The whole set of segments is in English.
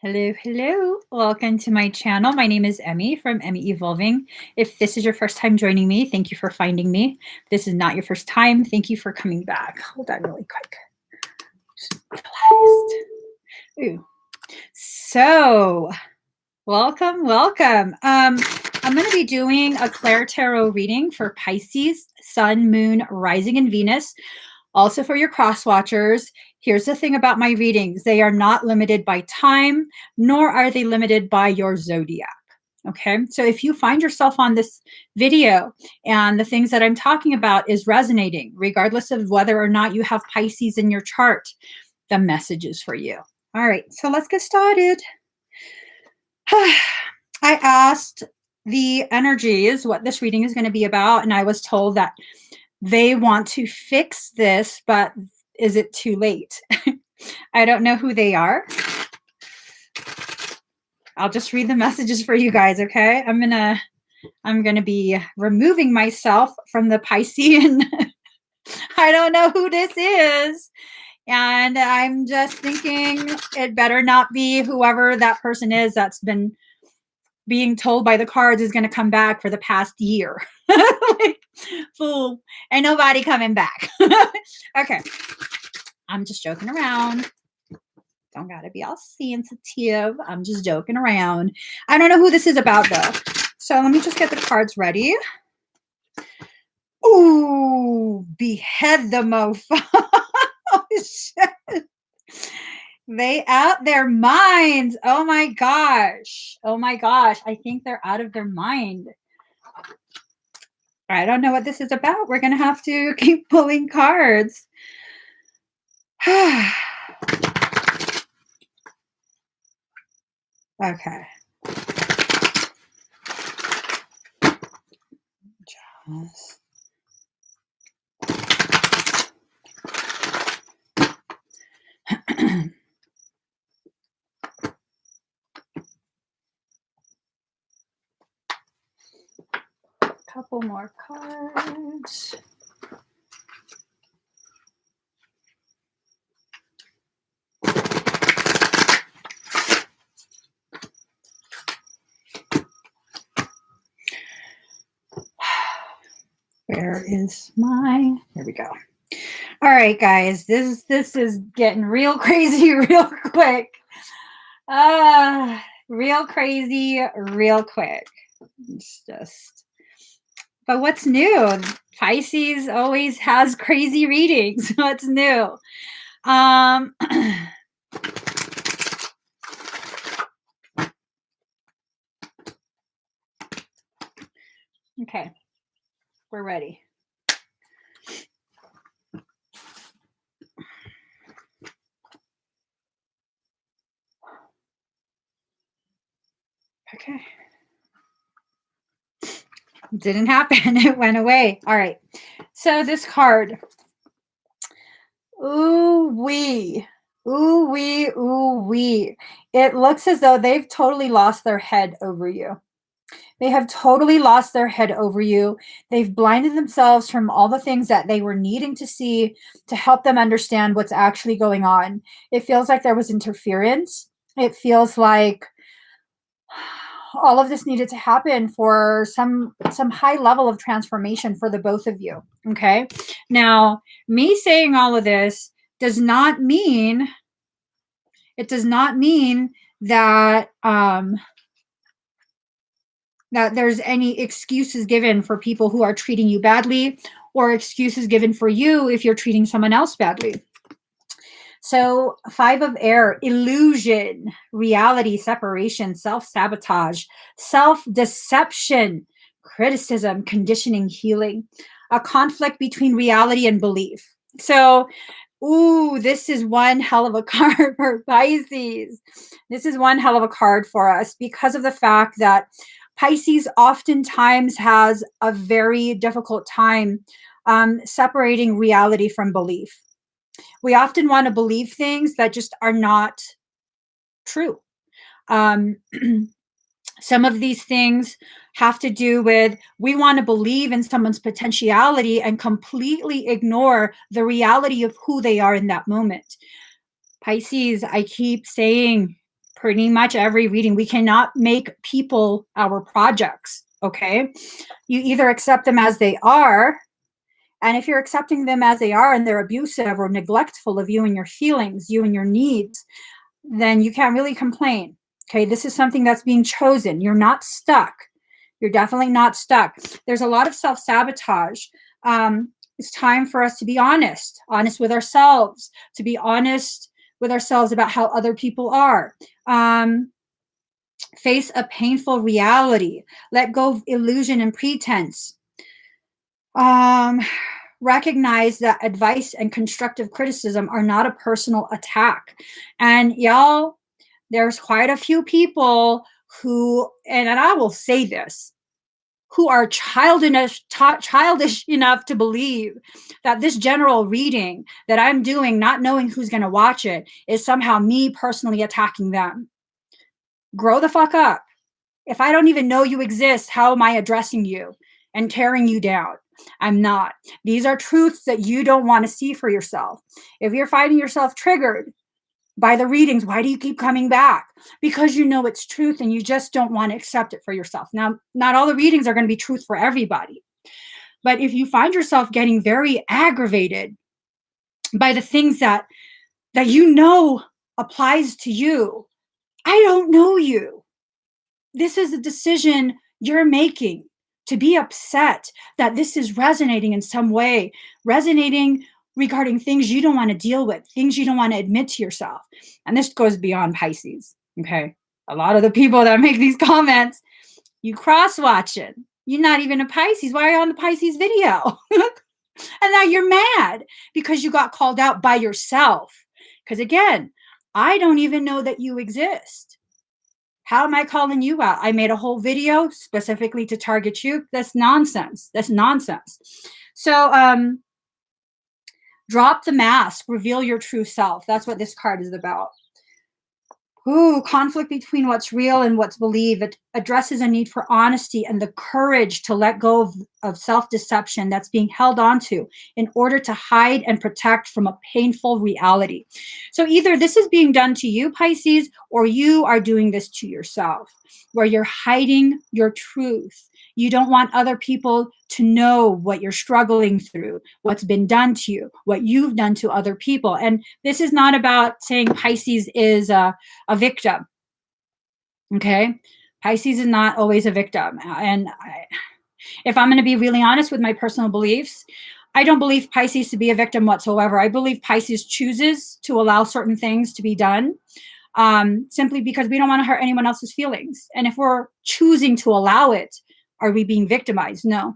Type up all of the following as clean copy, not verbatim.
Hello, hello. Welcome to my channel. My name is Emmie from Emmie Evolving. If this is your first time joining me, thank you for finding me. If this is not your first time, thank you for coming back. Hold on really quick. Ooh. So, welcome. I'm going to be doing a ClairTarot reading for Pisces, Sun, Moon, Rising, and Venus. Also for your cross watchers. Here's the thing about my readings. They are not limited by time, nor are they limited by your zodiac. Okay, so if you find yourself on this video and the things that I'm talking about is resonating, regardless of whether or not you have Pisces in your chart, the message is for you. All right, so let's get started. I asked the energies what this reading is going to be about, and I was told that they want to fix this, but is it too late? I don't know who they are. I'll just read the messages for you guys, okay? I'm gonna be removing myself from the Piscean. I don't know who this is. And I'm just thinking it better not be whoever that person is that's been being told by the cards is going to come back for the past year. Like, fool, ain't nobody coming back. Okay, I'm just joking around. Don't gotta be all sensitive. I'm just joking around. I don't know who this is about though. So let me just get the cards ready. Ooh, behead the mofo. Oh, shit. They out their minds. Oh my gosh. Oh my gosh. I think they're out of their mind. I don't know what this is about. We're going to have to keep pulling cards. Okay. Just. Couple more cards. Where is my, there we go. All right, guys, this is getting real crazy real quick. Real crazy real quick. It's just, but what's new? Pisces always has crazy readings. What's new? Okay, we're ready. Okay. Didn't happen. It went away. All right. So this card. Ooh wee. Ooh wee. Ooh wee. It looks as though they've totally lost their head over you. They have totally lost their head over you. They've blinded themselves from all the things that they were needing to see to help them understand what's actually going on. It feels like there was interference. It feels like all of this needed to happen for some high level of transformation for the both of you. Okay. Now, me saying all of this does not mean, it does not mean that that there's any excuses given for people who are treating you badly, or excuses given for you if you're treating someone else badly. So 5 of air, illusion, reality, separation, self-sabotage, self-deception, criticism, conditioning, healing, a conflict between reality and belief. So, ooh, this is one hell of a card for Pisces. This is one hell of a card for us because of the fact that Pisces oftentimes has a very difficult time separating reality from belief. We often want to believe things that just are not true. Some of these things have to do with we want to believe in someone's potentiality and completely ignore the reality of who they are in that moment. Pisces, I keep saying, pretty much every reading. We cannot make people our projects, okay? You either accept them as they are, and if you're accepting them as they are and they're abusive or neglectful of you and your feelings, you and your needs, then you can't really complain. Okay, this is something that's being chosen. You're not stuck. You're definitely not stuck. There's a lot of self-sabotage. It's time for us to be honest with ourselves, to be honest with ourselves about how other people are. Face a painful reality. Let go of illusion and pretense. Recognize that advice and constructive criticism are not a personal attack. And y'all, there's quite a few people who, and I will say this, who are childish enough to believe that this general reading that I'm doing, not knowing who's going to watch it, is somehow me personally attacking them. Grow the fuck up. If I don't even know you exist, how am I addressing you and tearing you down? I'm not. These are truths that you don't want to see for yourself. If you're finding yourself triggered by the readings, why do you keep coming back? Because you know it's truth and you just don't want to accept it for yourself. Now, not all the readings are going to be truth for everybody. But if you find yourself getting very aggravated by the things that you know applies to you, I don't know you. This is a decision you're making to be upset that this is resonating in some way, resonating regarding things you don't want to deal with, things you don't want to admit to yourself. And this goes beyond Pisces, okay? A lot of the people that make these comments, you cross-watching. You're not even a Pisces. Why are you on the Pisces video? And now you're mad because you got called out by yourself. Because again, I don't even know that you exist. How am I calling you out? I made a whole video specifically to target you. That's nonsense. That's nonsense. So drop the mask, reveal your true self. That's what this card is about. Ooh, conflict between what's real and what's believed. It addresses a need for honesty and the courage to let go of self-deception that's being held onto in order to hide and protect from a painful reality. So either this is being done to you, Pisces, or you are doing this to yourself, where you're hiding your truth. You don't want other people to know what you're struggling through, what's been done to you, what you've done to other people. And this is not about saying Pisces is a victim, okay? Pisces is not always a victim. And if I'm going to be really honest with my personal beliefs, I don't believe Pisces to be a victim whatsoever. I believe Pisces chooses to allow certain things to be done simply because we don't want to hurt anyone else's feelings. And if we're choosing to allow it, are we being victimized? No.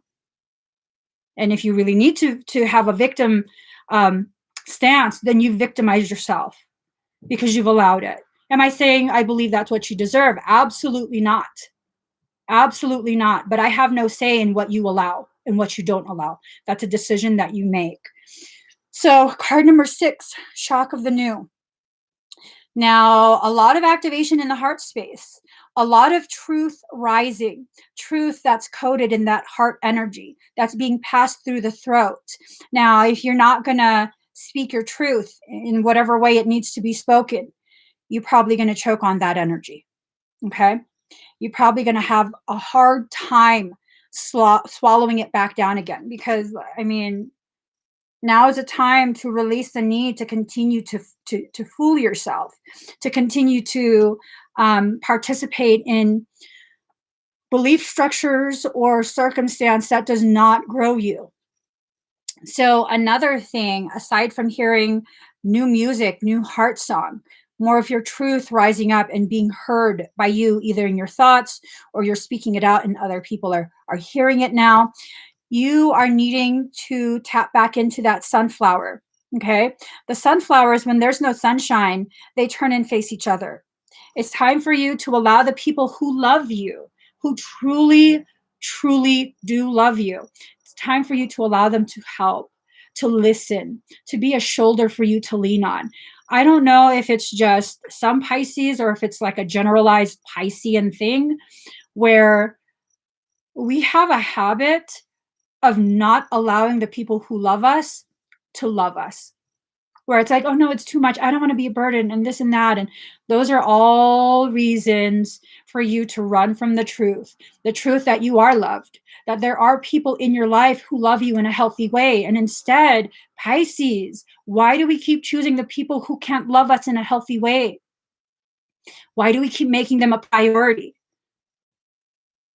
And if you really need to have a victim stance, then you victimize yourself because you've allowed it. Am I saying I believe that's what you deserve? Absolutely not. Absolutely not. But I have no say in what you allow and what you don't allow. That's a decision that you make. So card number 6, shock of the new. Now, a lot of activation in the heart space, a lot of truth rising, truth that's coded in that heart energy that's being passed through the throat. Now, if you're not going to speak your truth in whatever way it needs to be spoken, you're probably going to choke on that energy, okay? You're probably going to have a hard time swallowing it back down again because, I mean, now is a time to release the need to continue to fool yourself, to continue to participate in belief structures or circumstance that does not grow you. So another thing, aside from hearing new music, new heart song, more of your truth rising up and being heard by you, either in your thoughts or you're speaking it out and other people are hearing it now. You are needing to tap back into that sunflower, okay? The sunflowers, when there's no sunshine, they turn and face each other. It's time for you to allow the people who love you, who truly, truly do love you, it's time for you to allow them to help, to listen, to be a shoulder for you to lean on. I don't know if it's just some Pisces or if it's like a generalized Piscean thing where we have a habit of not allowing the people who love us to love us. where it's like, oh no, it's too much. I don't want to be a burden and this and that. And those are all reasons for you to run from the truth that you are loved, that there are people in your life who love you in a healthy way. And instead, Pisces, why do we keep choosing the people who can't love us in a healthy way? Why do we keep making them a priority?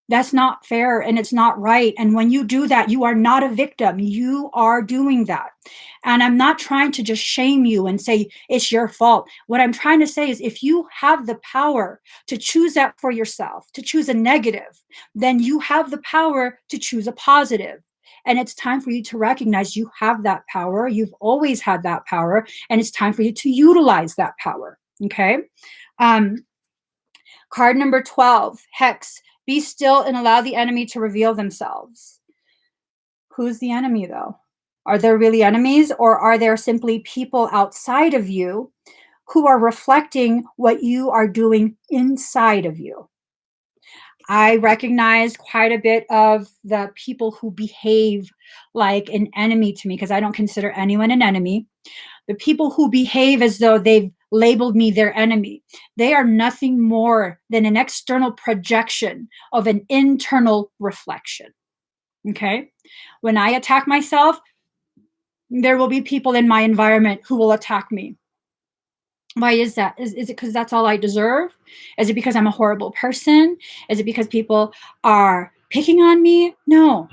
That's not fair and it's not right. And when you do that, you are not a victim. You are doing that. And I'm not trying to just shame you and say it's your fault. What I'm trying to say is if you have the power to choose that for yourself, to choose a negative, then you have the power to choose a positive. And it's time for you to recognize you have that power. You've always had that power. And it's time for you to utilize that power. Okay. Um, Card number 12, Hex. Be still and allow the enemy to reveal themselves. Who's the enemy, though? Are there really enemies, or are there simply people outside of you who are reflecting what you are doing inside of you? I recognize quite a bit of the people who behave like an enemy to me because I don't consider anyone an enemy. The people who behave as though they've labeled me their enemy, they are nothing more than an external projection of an internal reflection. Okay? When I attack myself, there will be people in my environment who will attack me. Why is that? Is it because that's all I deserve? Is it because I'm a horrible person? Is it because people are picking on me? No.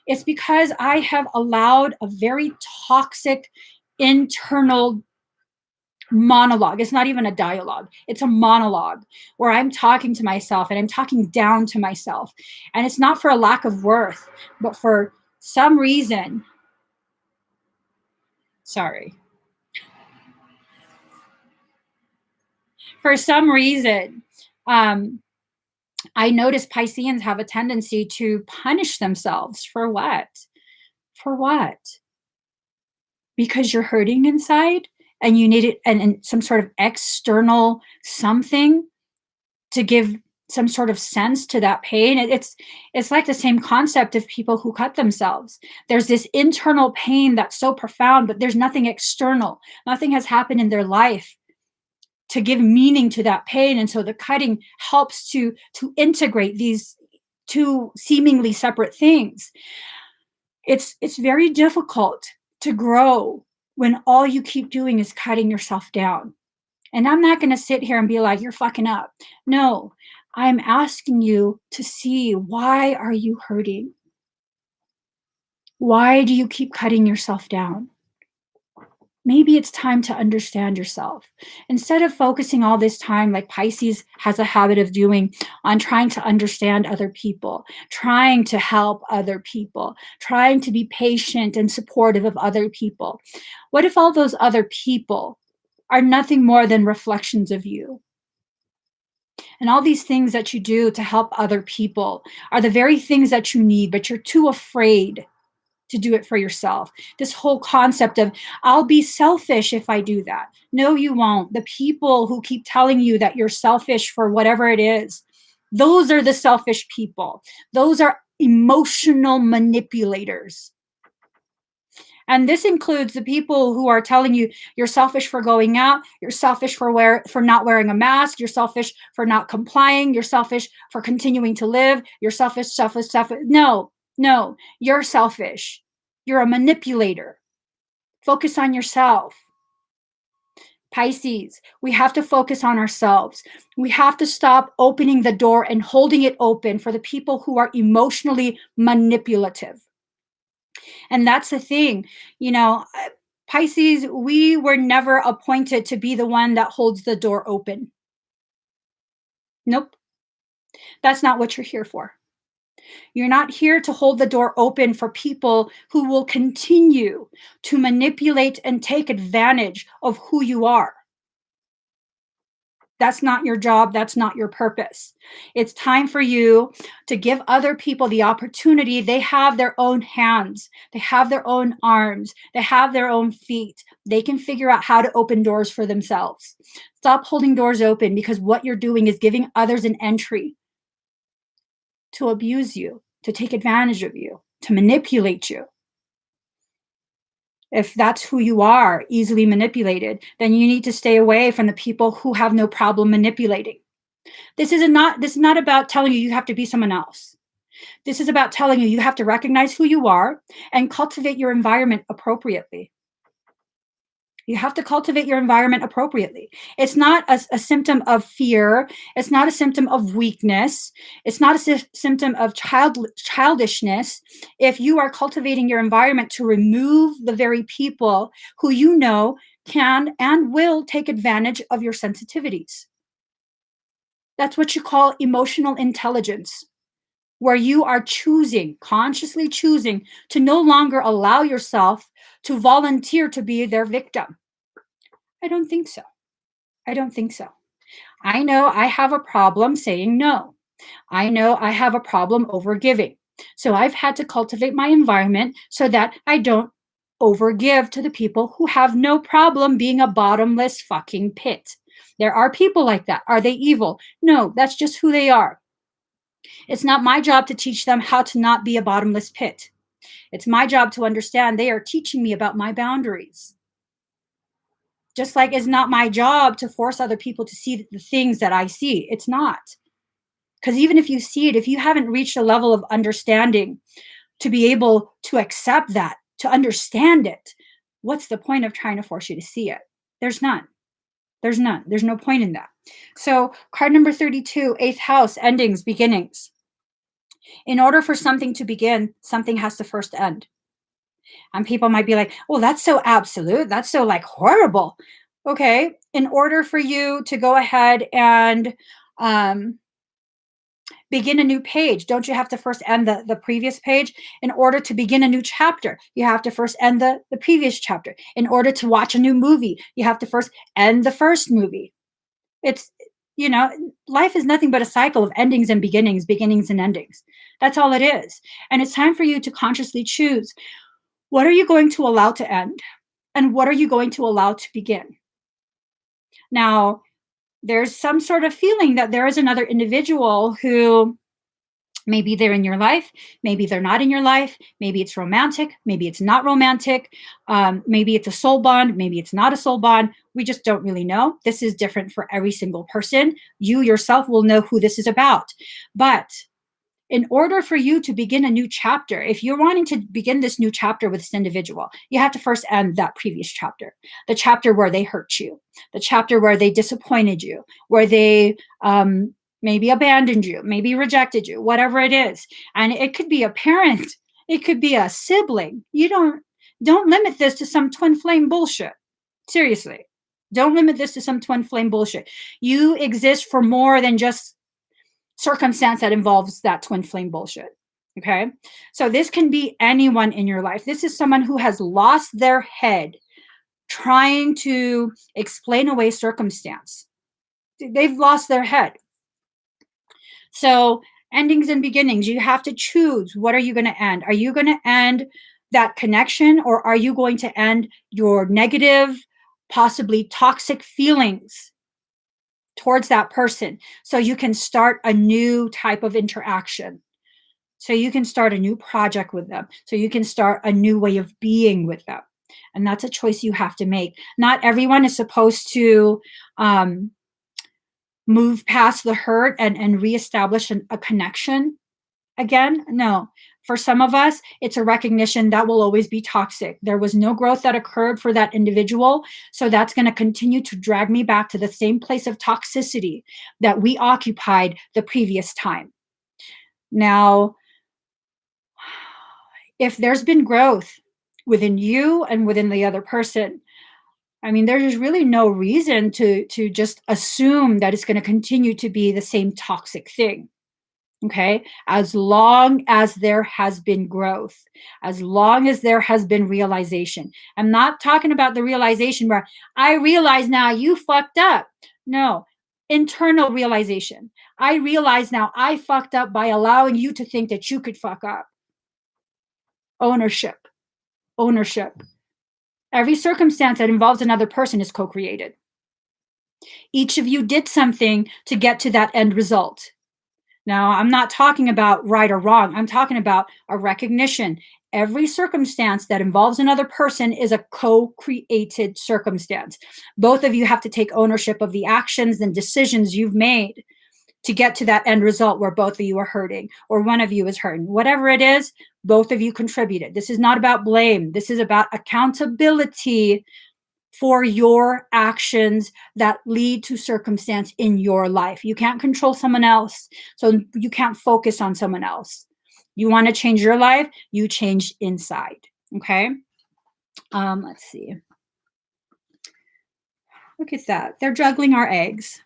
It's because I have allowed a very toxic internal monologue. It's not even a dialogue. It's a monologue where I'm talking to myself and I'm talking down to myself. And it's not for a lack of worth, but for some reason. Sorry. For some reason, I notice Pisceans have a tendency to punish themselves. For what? For what? Because you're hurting inside and you need it and some sort of external something to give some sort of sense to that pain. It's like the same concept of people who cut themselves. There's this internal pain that's so profound, but there's nothing external. Nothing has happened in their life to give meaning to that pain. And so the cutting helps to integrate these two seemingly separate things. It's very difficult to grow when all you keep doing is cutting yourself down. And I'm not going to sit here and be like, you're fucking up. No, I'm asking you to see, why are you hurting? Why do you keep cutting yourself down? Maybe it's time to understand yourself. Instead of focusing all this time, like Pisces has a habit of doing, on trying to understand other people, trying to help other people, trying to be patient and supportive of other people. What if all those other people are nothing more than reflections of you? And all these things that you do to help other people are the very things that you need, but you're too afraid to do it for yourself. This whole concept of, I'll be selfish if I do that. No, you won't. The people who keep telling you that you're selfish for whatever it is, those are the selfish people. Those are emotional manipulators. And this includes the people who are telling you you're selfish for going out, you're selfish for not wearing a mask, you're selfish for not complying, you're selfish for continuing to live, you're selfish. No, you're selfish. You're a manipulator. Focus on yourself. Pisces, we have to focus on ourselves. We have to stop opening the door and holding it open for the people who are emotionally manipulative. And that's the thing, Pisces, we were never appointed to be the one that holds the door open. Nope. That's not what you're here for. You're not here to hold the door open for people who will continue to manipulate and take advantage of who you are. That's not your job. That's not your purpose. It's time for you to give other people the opportunity. They have their own hands. They have their own arms. They have their own feet. They can figure out how to open doors for themselves. Stop holding doors open, because what you're doing is giving others an entry to abuse you, to take advantage of you, to manipulate you. If that's who you are, easily manipulated, then you need to stay away from the people who have no problem manipulating. This is not about telling you have to be someone else. This is about telling you have to recognize who you are and cultivate your environment appropriately. You have to cultivate your environment appropriately. It's not a symptom of fear. It's not a symptom of weakness. It's not a symptom of childishness. If you are cultivating your environment to remove the very people who you know can and will take advantage of your sensitivities. That's what you call emotional intelligence, where you are choosing, consciously choosing, to no longer allow yourself to volunteer to be their victim. I don't think so. I don't think so. I know I have a problem saying no. I know I have a problem overgiving. So I've had to cultivate my environment so that I don't overgive to the people who have no problem being a bottomless fucking pit. There are people like that. Are they evil? No, that's just who they are. It's not my job to teach them how to not be a bottomless pit. It's my job to understand they are teaching me about my boundaries. Just like it's not my job to force other people to see the things that I see. It's not. Because even if you see it, if you haven't reached a level of understanding to be able to accept that, to understand it, what's the point of trying to force you to see it? There's none. There's none. There's no point in that. So, card number 32, 8th house, endings, beginnings. In order for something to begin, something has to first end. And people might be like, well, that's so absolute. That's so like horrible. Okay. In order for you to go ahead and begin a new page, don't you have to first end the previous page? In order to begin a new chapter, you have to first end the previous chapter. In order to watch a new movie, you have to first end the first movie. It's, life is nothing but a cycle of endings and beginnings and endings. That's all it is. And it's time for you to consciously choose, what are you going to allow to end? And what are you going to allow to begin? Now, there's some sort of feeling that there is another individual who maybe they're in your life, maybe they're not in your life, maybe it's romantic, maybe it's not romantic, maybe it's a soul bond, maybe it's not a soul bond. We just don't really know. This is different for every single person. You yourself will know who this is about. But in order for you to begin a new chapter, if you're wanting to begin this new chapter with this individual, you have to first end that previous chapter, the chapter where they hurt you, the chapter where they disappointed you, where they maybe abandoned you, maybe rejected you, whatever it is. And it could be a parent, it could be a sibling. You don't limit this to some twin flame bullshit. Seriously, don't limit this to some twin flame bullshit. You exist for more than just circumstance that involves that twin flame bullshit. Okay. So this can be anyone in your life. This is someone who has lost their head trying to explain away circumstance. They've lost their head. So endings and beginnings, you have to choose. What are you going to end? Are you going to end that connection, or are you going to end your negative, possibly toxic feelings towards that person, so you can start a new type of interaction, so you can start a new project with them, so you can start a new way of being with them? And that's a choice you have to make. Not everyone is supposed to move past the hurt and reestablish a connection again. No. For some of us, it's a recognition that will always be toxic. There was no growth that occurred for that individual. So that's going to continue to drag me back to the same place of toxicity that we occupied the previous time. Now, if there's been growth within you and within the other person, I mean, there's really no reason to just assume that it's going to continue to be the same toxic thing. Okay, as long as there has been growth, as long as there has been realization. I'm not talking about the realization where I realize now you fucked up. No, internal realization. I realize now I fucked up by allowing you to think that you could fuck up. Ownership. Ownership. Every circumstance that involves another person is co-created. Each of you did something to get to that end result. Now, I'm not talking about right or wrong. I'm talking about a recognition every circumstance that involves another person is a co-created circumstance. Both of you have to take ownership of the actions and decisions you've made to get to that end result where both of you are hurting or one of you is hurting. Whatever it is, both of you contributed. This is not about blame. This is about accountability for your actions that lead to circumstance in your life. You can't control someone else, so you can't focus on someone else. You want to change your life, you change inside, okay? Let's see. Look at that. They're juggling our eggs.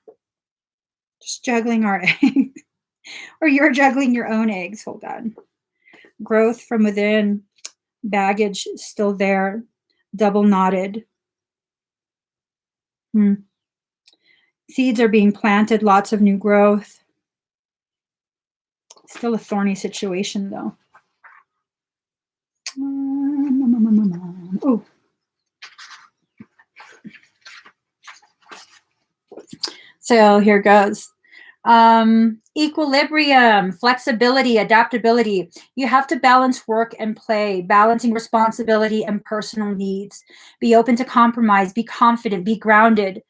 Just juggling our eggs. Or you're juggling your own eggs. Hold on. Growth from within. Baggage still there. Double knotted. Seeds are being planted. Lots of new growth. Still a thorny situation, though. Oh. So here goes. Equilibrium, flexibility, adaptability. You have to balance work and play, balancing responsibility and personal needs. Be open to compromise, be confident, be grounded.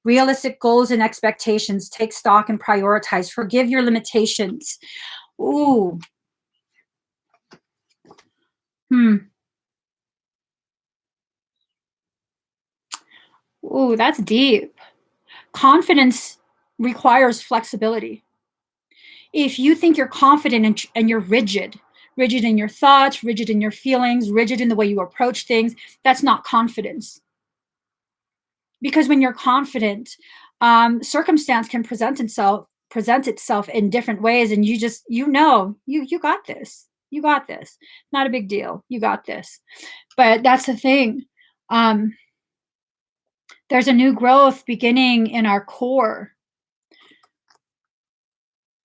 Realistic goals and expectations. Take stock and prioritize. Forgive your limitations. Ooh. Ooh, that's deep. Confidence requires flexibility. If you think you're confident and you're rigid in your thoughts, rigid in your feelings, rigid in the way you approach things, that's not confidence. Because when you're confident, circumstance can present itself in different ways, and you got this. You got this. Not a big deal. You got this. But that's the thing. There's a new growth beginning in our core.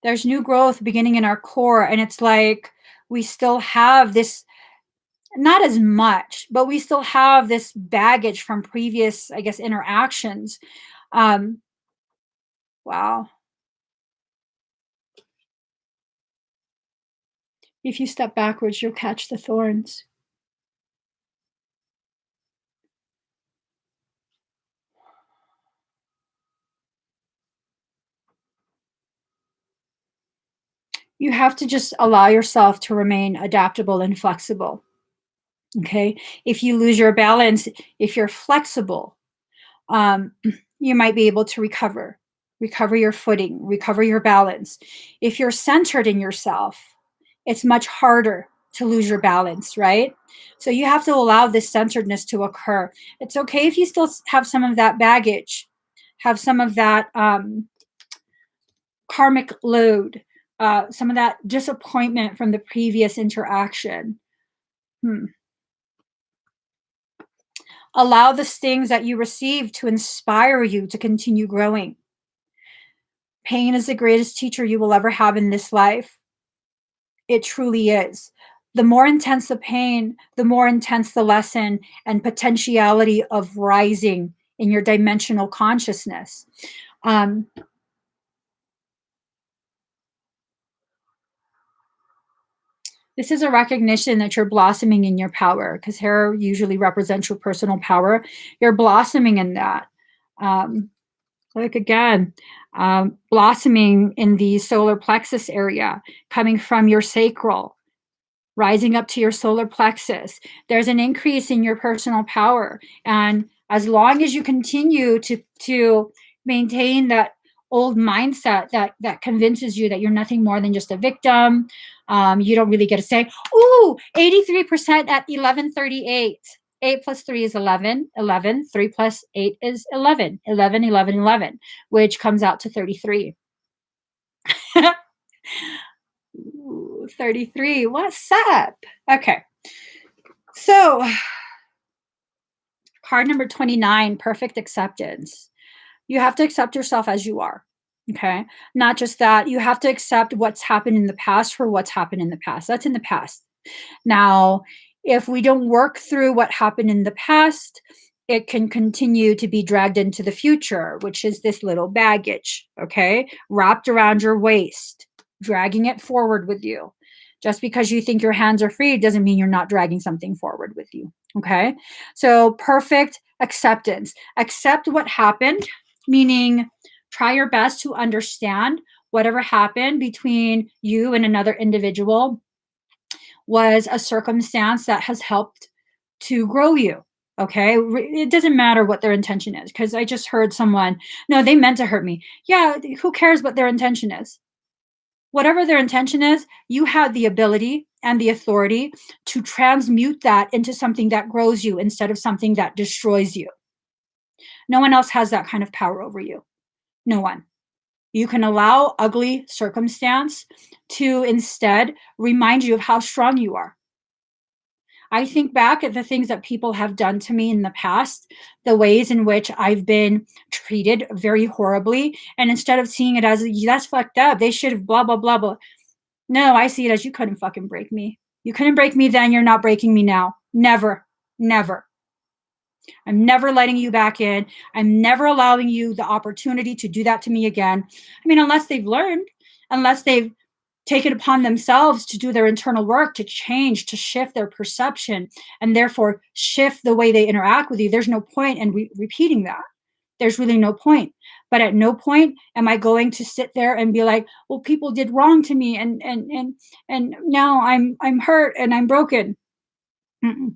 There's new growth beginning in our core, and it's like we still have this, not as much, but we still have this baggage from previous, I guess, interactions. Wow. If you step backwards, you'll catch the thorns. You have to just allow yourself to remain adaptable and flexible. Okay. If you lose your balance, if you're flexible, you might be able to recover your footing, recover your balance. If you're centered in yourself, it's much harder to lose your balance, right? So you have to allow this centeredness to occur. It's okay if you still have some of that baggage, have some of that karmic load, some of that disappointment from the previous interaction. Allow the stings that you receive to inspire you to continue growing. Pain is the greatest teacher you will ever have in this life. It truly is. The more intense the pain, the more intense the lesson and potentiality of rising in your dimensional consciousness. This is a recognition that you're blossoming in your power, because hair usually represents your personal power. You're blossoming in that. Blossoming in the solar plexus area, coming from your sacral, rising up to your solar plexus. There's an increase in your personal power. And as long as you continue to maintain that old mindset that convinces you that you're nothing more than just a victim, you don't really get a say. Ooh, 83% at 1138. 8 plus 3 is 11. 11. 3 plus 8 is 11. 11, 11, 11, which comes out to 33. Ooh, 33. What's up? Okay. So, card number 29, perfect acceptance. You have to accept yourself as you are. Okay. Not just that, you have to accept what's happened in the past for what's happened in the past. That's in the past. Now, if we don't work through what happened in the past, it can continue to be dragged into the future, which is this little baggage, okay, wrapped around your waist, dragging it forward with you. Just because you think your hands are free doesn't mean you're not dragging something forward with you. Okay. So perfect acceptance. Accept what happened, meaning try your best to understand whatever happened between you and another individual was a circumstance that has helped to grow you. Okay. It doesn't matter what their intention is, because I just heard someone, no, they meant to hurt me. Yeah. Who cares what their intention is? Whatever their intention is, you have the ability and the authority to transmute that into something that grows you instead of something that destroys you. No one else has that kind of power over you. No one. You can allow ugly circumstance to instead remind you of how strong you are. I think back at the things that people have done to me in the past, the ways in which I've been treated very horribly. And instead of seeing it as that's fucked up, they should have blah, blah, blah, blah. No, I see it as you couldn't fucking break me. You couldn't break me then. You're not breaking me now. Never, never. I'm never letting you back in. I'm never allowing you the opportunity to do that to me again. I mean, unless they've learned, unless they've taken upon themselves to do their internal work, to change, to shift their perception, and therefore shift the way they interact with you. There's no point in repeating that. There's really no point. But at no point am I going to sit there and be like, well, people did wrong to me, and now I'm hurt and I'm broken. Mm-mm.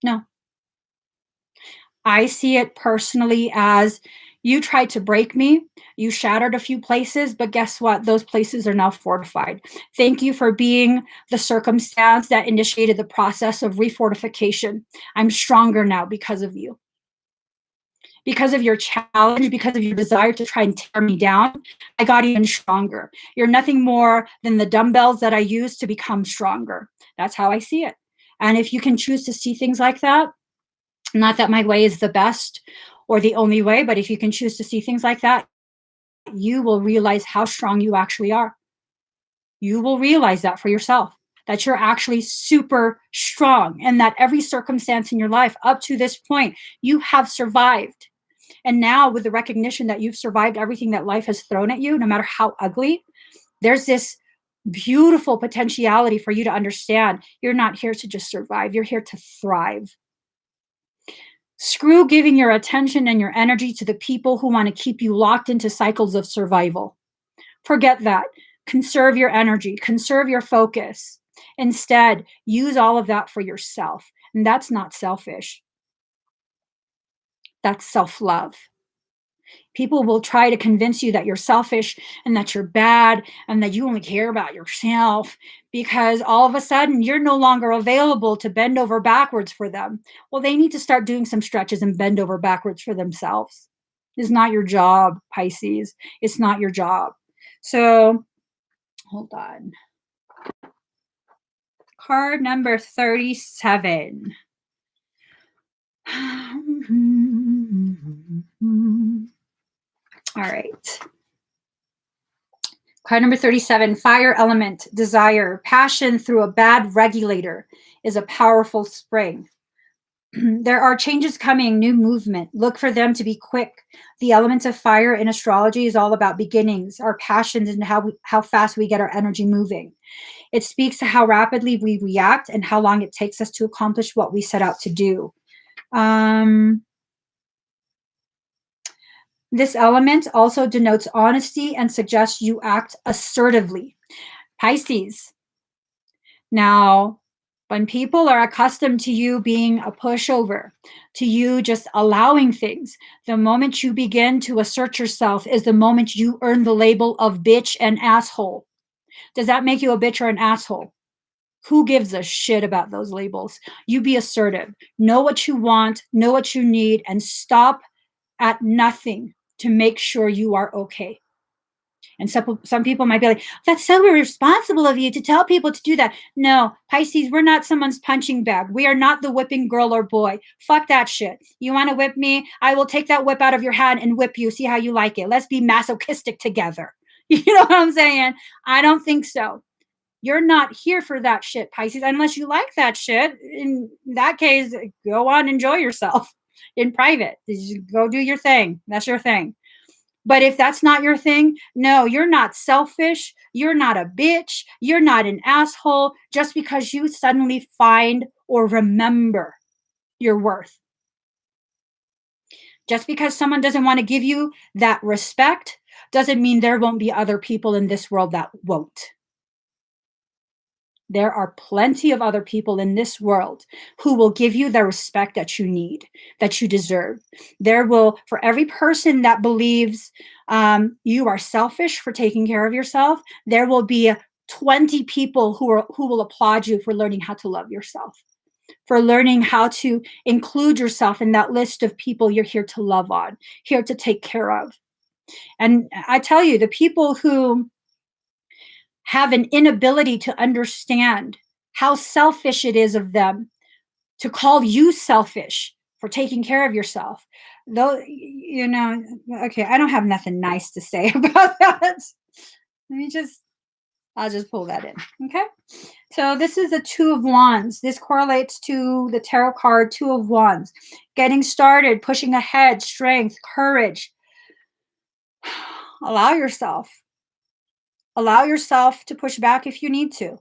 No. I see it personally as you tried to break me, you shattered a few places, but guess what? Those places are now fortified. Thank you for being the circumstance that initiated the process of refortification. I'm stronger now because of you. Because of your challenge, because of your desire to try and tear me down, I got even stronger. You're nothing more than the dumbbells that I use to become stronger. That's how I see it. And if you can choose to see things like that, not that my way is the best or the only way, but if you can choose to see things like that, you will realize how strong you actually are. You will realize that for yourself, that you're actually super strong, and that every circumstance in your life up to this point, you have survived. And now, with the recognition that you've survived everything that life has thrown at you, no matter how ugly, there's this beautiful potentiality for you to understand you're not here to just survive, you're here to thrive. Screw giving your attention and your energy to the people who want to keep you locked into cycles of survival. Forget that. Conserve your energy, conserve your focus. Instead, use all of that for yourself. And that's not selfish. That's self-love. People will try to convince you that you're selfish and that you're bad and that you only care about yourself because all of a sudden you're no longer available to bend over backwards for them. Well, they need to start doing some stretches and bend over backwards for themselves. It's not your job, Pisces. It's not your job. So, hold on. Card number 37. All right. Card number 37, fire element, desire, passion through a bad regulator is a powerful spring. There are changes coming, new movement. Look for them to be quick. The element of fire in astrology is all about beginnings, our passions, and how fast we get our energy moving. It speaks to how rapidly we react and how long it takes us to accomplish what we set out to do. This element also denotes honesty and suggests you act assertively. Pisces. Now, when people are accustomed to you being a pushover, to you just allowing things, the moment you begin to assert yourself is the moment you earn the label of bitch and asshole. Does that make you a bitch or an asshole? Who gives a shit about those labels? You be assertive. Know what you want, know what you need, and stop at nothing to make sure you are okay. And some people might be like, that's so irresponsible of you to tell people to do that. No, Pisces, we're not someone's punching bag. We are not the whipping girl or boy. Fuck that shit. You want to whip me? I will take that whip out of your hand and whip you. See how you like it. Let's be masochistic together. You know what I'm saying? I don't think so. You're not here for that shit, Pisces, unless you like that shit. In that case, go on, enjoy yourself in private. Just go do your thing. That's your thing. But if that's not your thing, no, you're not selfish. You're not a bitch. You're not an asshole just because you suddenly find or remember your worth. Just because someone doesn't want to give you that respect doesn't mean there won't be other people in this world that won't. There are plenty of other people in this world who will give you the respect that you need, that you deserve. There will, for every person that believes you are selfish for taking care of yourself, there will be 20 people who will applaud you for learning how to love yourself, for learning how to include yourself in that list of people you're here to love on, here to take care of. And I tell you, the people who have an inability to understand how selfish it is of them to call you selfish for taking care of yourself. Though, okay, I don't have nothing nice to say about that. I'll just pull that in. Okay. So this is the Two of Wands. This correlates to the tarot card, Two of Wands. Getting started, pushing ahead, strength, courage. Allow yourself. Allow yourself to push back if you need to.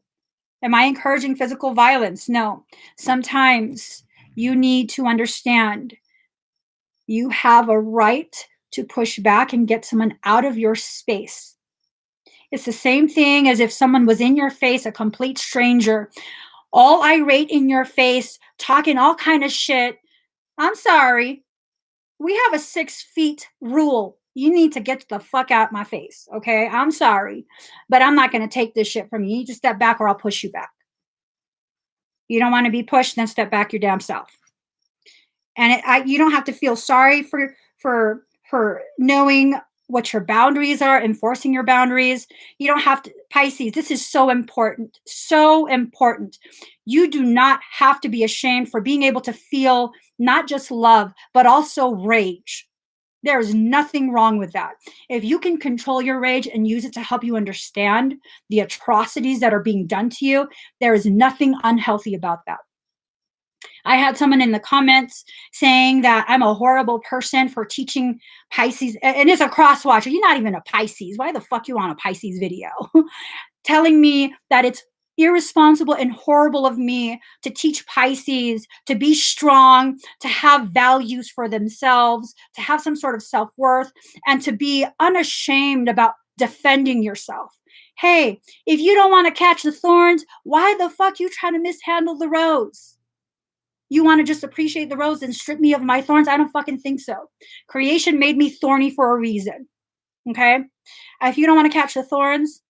Am I encouraging physical violence? No. Sometimes you need to understand you have a right to push back and get someone out of your space. It's the same thing as if someone was in your face, a complete stranger, all irate in your face, talking all kind of shit. I'm sorry. We have a 6 feet rule. You need to get the fuck out my face, okay? I'm sorry, but I'm not going to take this shit from you. You need to step back or I'll push you back. You don't want to be pushed, then step back your damn self. And you don't have to feel sorry for knowing what your boundaries are, enforcing your boundaries. You don't have to. Pisces, this is so important, so important. You do not have to be ashamed for being able to feel not just love, but also rage. There is nothing wrong with that. If you can control your rage and use it to help you understand the atrocities that are being done to you, there is nothing unhealthy about that. I had someone in the comments saying that I'm a horrible person for teaching Pisces, and it's a cross watcher. You're not even a Pisces. Why the fuck you on a Pisces video? Telling me that it's irresponsible and horrible of me to teach Pisces to be strong, to have values for themselves, to have some sort of self-worth, and to be unashamed about defending yourself. Hey, if you don't want to catch the thorns, why the fuck you trying to mishandle the rose? You want to just appreciate the rose and strip me of my thorns? I don't fucking think so. Creation made me thorny for a reason. Okay? If you don't want to catch the thorns,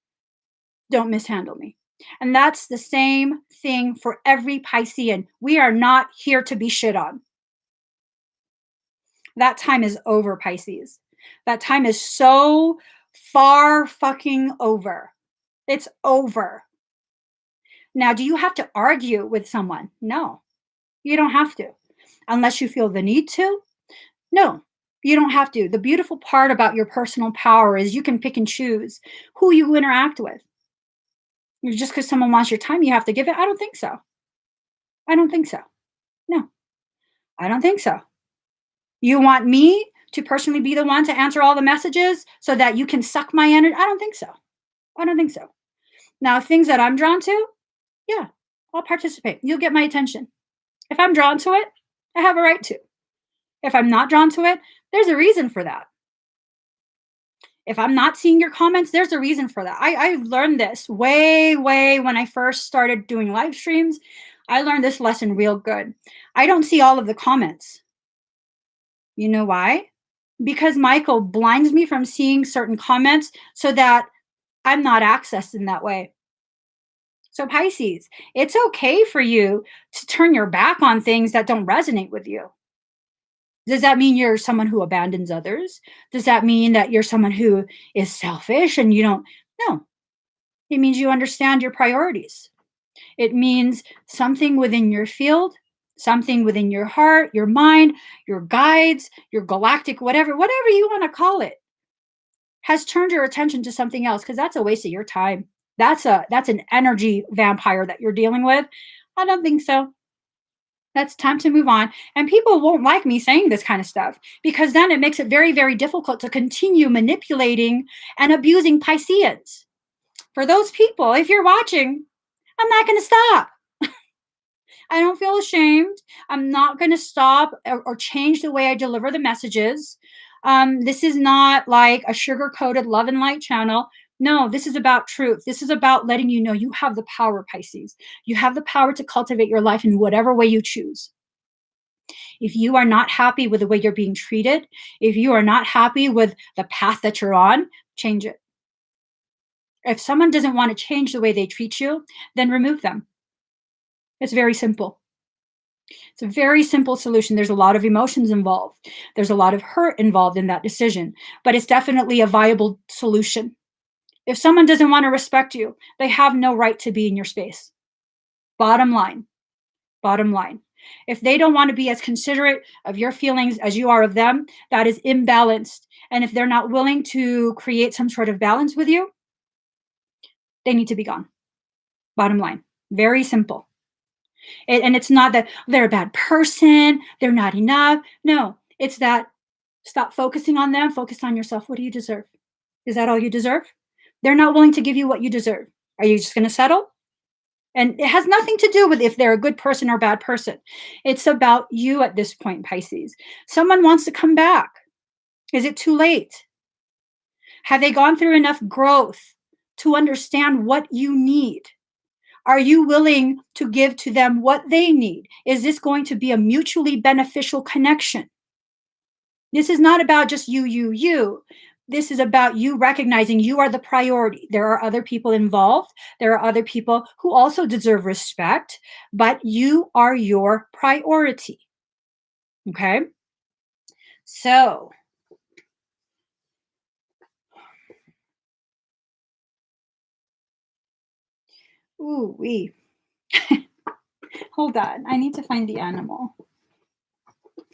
don't mishandle me. And that's the same thing for every Piscean. We are not here to be shit on. That time is over, Pisces. That time is so far fucking over. It's over. Now, do you have to argue with someone? No, you don't have to. Unless you feel the need to. No, you don't have to. The beautiful part about your personal power is you can pick and choose who you interact with. Just because someone wants your time, you have to give it? I don't think so. I don't think so. No, I don't think so. You want me to personally be the one to answer all the messages so that you can suck my energy? I don't think so. I don't think so. Now, things that I'm drawn to, yeah, I'll participate. You'll get my attention. If I'm drawn to it, I have a right to. If I'm not drawn to it, there's a reason for that. If I'm not seeing your comments, there's a reason for that. I learned this way when I first started doing live streams. I learned this lesson real good. I don't see all of the comments. You know why? Because Michael blinds me from seeing certain comments so that I'm not accessed in that way. So Pisces, it's okay for you to turn your back on things that don't resonate with you. Does that mean you're someone who abandons others? Does that mean that you're someone who is selfish and you don't? No. It means you understand your priorities. It means something within your field, something within your heart, your mind, your guides, your galactic, whatever you want to call it, has turned your attention to something else, because that's a waste of your time. That's an energy vampire that you're dealing with. I don't think so. That's time to move on. And people won't like me saying this kind of stuff because then it makes it very, very difficult to continue manipulating and abusing Pisceans. For those people, if you're watching, I'm not going to stop. I don't feel ashamed. I'm not going to stop or change the way I deliver the messages. This is not like a sugar coated love and light channel. No, this is about truth. This is about letting you know you have the power, Pisces. You have the power to cultivate your life in whatever way you choose. If you are not happy with the way you're being treated, if you are not happy with the path that you're on, change it. If someone doesn't want to change the way they treat you, then remove them. It's very simple. It's a very simple solution. There's a lot of emotions involved. There's a lot of hurt involved in that decision, but it's definitely a viable solution. If someone doesn't want to respect you, they have no right to be in your space. Bottom line. Bottom line. If they don't want to be as considerate of your feelings as you are of them, that is imbalanced. And if they're not willing to create some sort of balance with you, they need to be gone. Bottom line. Very simple. And it's not that they're a bad person, they're not enough. No, it's that stop focusing on them, focus on yourself. What do you deserve? Is that all you deserve? They're not willing to give you what you deserve. Are you just going to settle? And it has nothing to do with if they're a good person or bad person. It's about you at this point, Pisces. Someone wants to come back. Is it too late? Have they gone through enough growth to understand what you need? Are you willing to give to them what they need? Is this going to be a mutually beneficial connection? This is not about just you. This is about you recognizing you are the priority. There are other people involved. There are other people who also deserve respect, but you are your priority. Okay? So, ooh, wee. Hold on. I need to find the animal.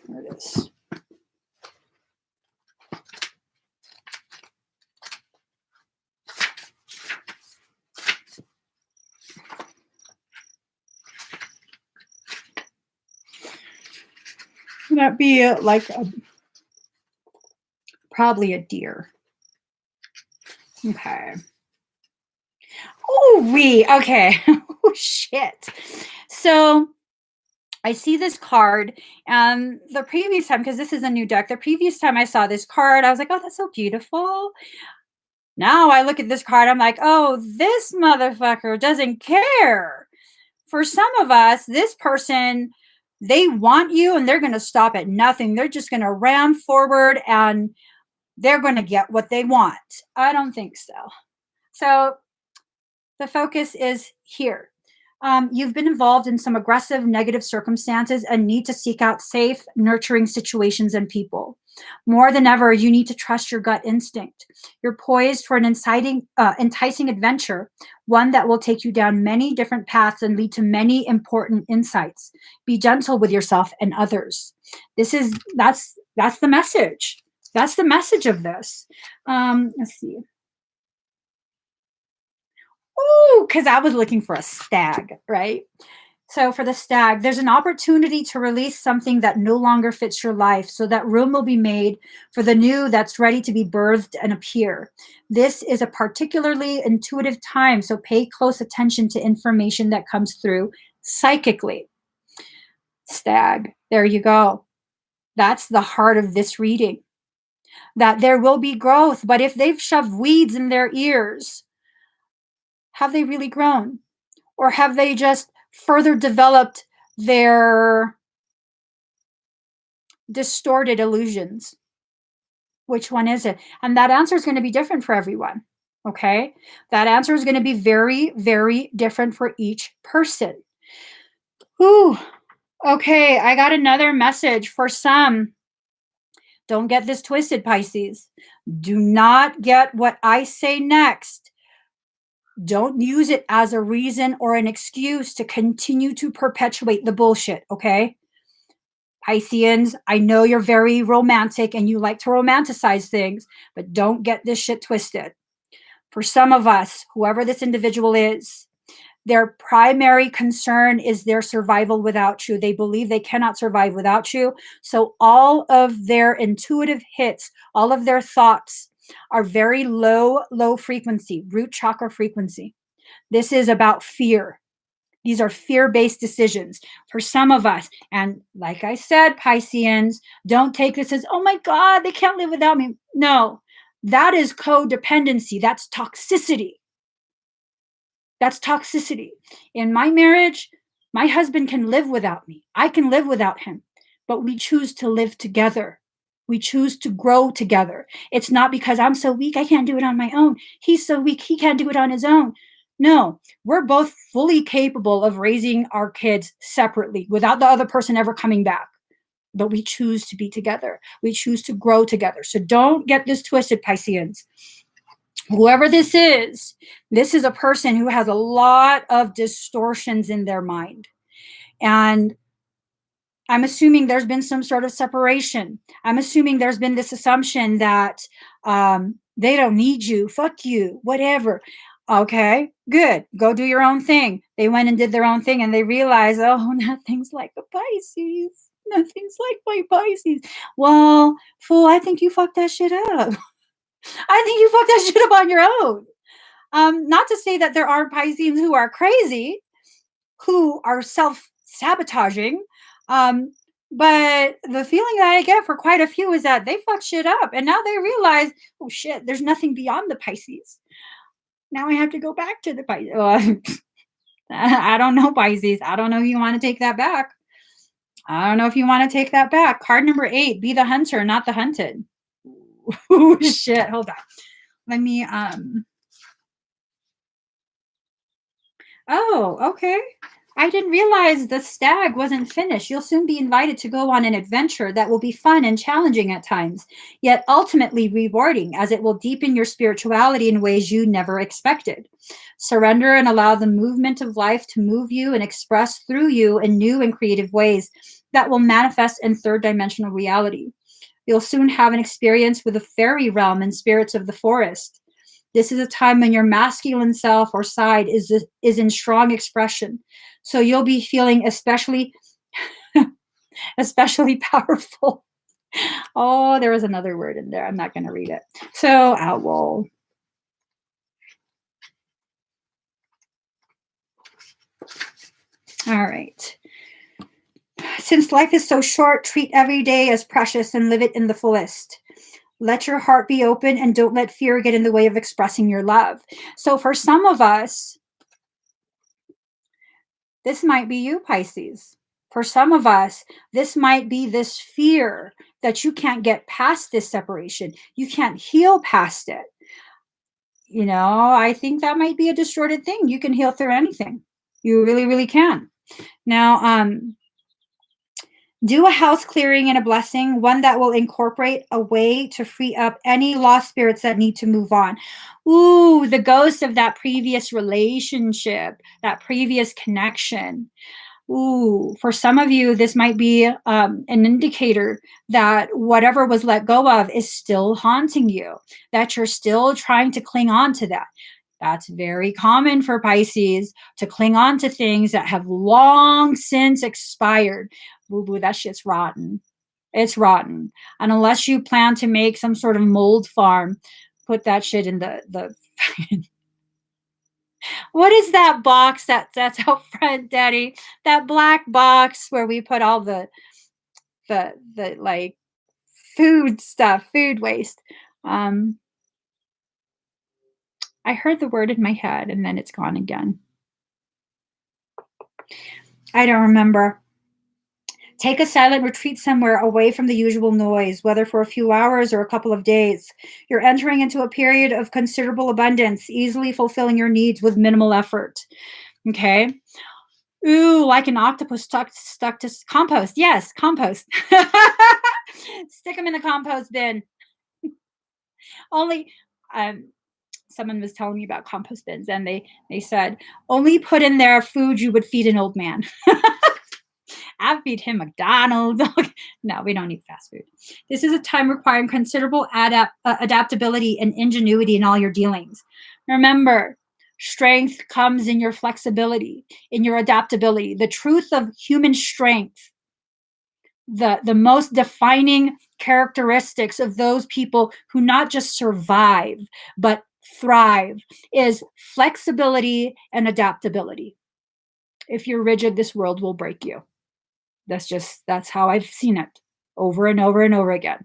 There it is. That'd be like probably a deer. Okay. Oh, okay. Oh, shit. So I see this card, and the previous time, because this is a new deck, the previous time I saw this card, I was like, oh, that's so beautiful. Now I look at this card, I'm like, oh, this motherfucker doesn't care. For some of us, this person, they want you and they're going to stop at nothing. They're just going to ram forward and they're going to get what they want. I don't think so. So the focus is here. You've been involved in some aggressive, negative circumstances and need to seek out safe, nurturing situations and people. More than ever, you need to trust your gut instinct. You're poised for an enticing adventure, one that will take you down many different paths and lead to many important insights. Be gentle with yourself and others. That's the message. That's the message of this. Let's see. Ooh, because I was looking for a stag, right? So for the stag, there's an opportunity to release something that no longer fits your life so that room will be made for the new that's ready to be birthed and appear. This is a particularly intuitive time, so pay close attention to information that comes through psychically. Stag, there you go. That's the heart of this reading. That there will be growth, but if they've shoved weeds in their ears, have they really grown? Or have they just further developed their distorted illusions? Which one is it? And that answer is going to be different for everyone. Okay? That answer is going to be very, very different for each person. Ooh. Okay, I got another message for some. Don't get this twisted, Pisces. Do not get what I say next. Don't use it as a reason or an excuse to continue to perpetuate the bullshit, okay? Pisceans, I know you're very romantic and you like to romanticize things, but don't get this shit twisted. For some of us, whoever this individual is, Their primary concern is their survival without you. They believe they cannot survive without you. So all of their intuitive hits, all of their thoughts are very low frequency, root chakra frequency. This is about fear. These are fear-based decisions for some of us. And like I said, Pisceans, don't take this as, oh my God, they can't live without me. No, that is codependency. That's toxicity. That's toxicity. In my marriage, my husband can live without me. I can live without him, but we choose to live together. We choose to grow together. It's not because I'm so weak, I can't do it on my own. He's so weak, he can't do it on his own. No, we're both fully capable of raising our kids separately without the other person ever coming back. But we choose to be together. We choose to grow together. So don't get this twisted, Pisceans. Whoever this is a person who has a lot of distortions in their mind. And I'm assuming there's been some sort of separation. I'm assuming there's been this assumption that they don't need you, fuck you, whatever. Okay, good. Go do your own thing. They went and did their own thing and they realized, oh, nothing's like a Pisces. Nothing's like my Pisces. Well, fool, I think you fucked that shit up. I think you fucked that shit up on your own. Not to say that there are Pisceans who are crazy, who are self-sabotaging, but the feeling that I get for quite a few is that they fucked shit up, and now they realize, oh shit, there's nothing beyond the Pisces. Now I have to go back to the Pisces. I don't know, Pisces. I don't know if you want to take that back. I don't know if you want to take that back. Card number 8, be the hunter, not the hunted. Oh shit, hold on. Let me Oh, okay. I didn't realize the stag wasn't finished. You'll soon be invited to go on an adventure that will be fun and challenging at times, yet ultimately rewarding, as it will deepen your spirituality in ways you never expected. Surrender and allow the movement of life to move you and express through you in new and creative ways that will manifest in third-dimensional reality. You'll soon have an experience with the fairy realm and spirits of the forest. This is a time when your masculine self or side is in strong expression. So you'll be feeling especially powerful. Oh, there was another word in there. I'm not going to read it. So owl. All right. Since life is so short, treat every day as precious and live it in the fullest. Let your heart be open and don't let fear get in the way of expressing your love. So for some of us, this might be you, Pisces. For some of us, this might be this fear that you can't get past this separation. You can't heal past it. You know, I think that might be a distorted thing. You can heal through anything. You really, really can. Now, do a house clearing and a blessing, one that will incorporate a way to free up any lost spirits that need to move on. Ooh, the ghost of that previous relationship, that previous connection. Ooh, for some of you, this might be an indicator that whatever was let go of is still haunting you, that you're still trying to cling on to that. That's very common for Pisces, to cling on to things that have long since expired. Boo-boo, that shit's rotten. It's rotten. And unless you plan to make some sort of mold farm, put that shit in the what is that box that's out front, Daddy? That black box where we put all the like food stuff, food waste. I heard the word in my head and then it's gone again. I don't remember. Take a silent retreat somewhere away from the usual noise, whether for a few hours or a couple of days. You're entering into a period of considerable abundance, easily fulfilling your needs with minimal effort. Okay. Ooh, like an octopus stuck to compost. Yes, compost. Stick them in the compost bin. Only, someone was telling me about compost bins, and they said only put in there food you would feed an old man. I feed him McDonald's. No, we don't eat fast food. This is a time requiring considerable adaptability and ingenuity in all your dealings. Remember, Strength comes in your flexibility, in your adaptability. The truth of human strength, the most defining characteristics of those people who not just survive, but thrive is flexibility and adaptability. If you're rigid, this world will break you. That's how I've seen it over and over and over again.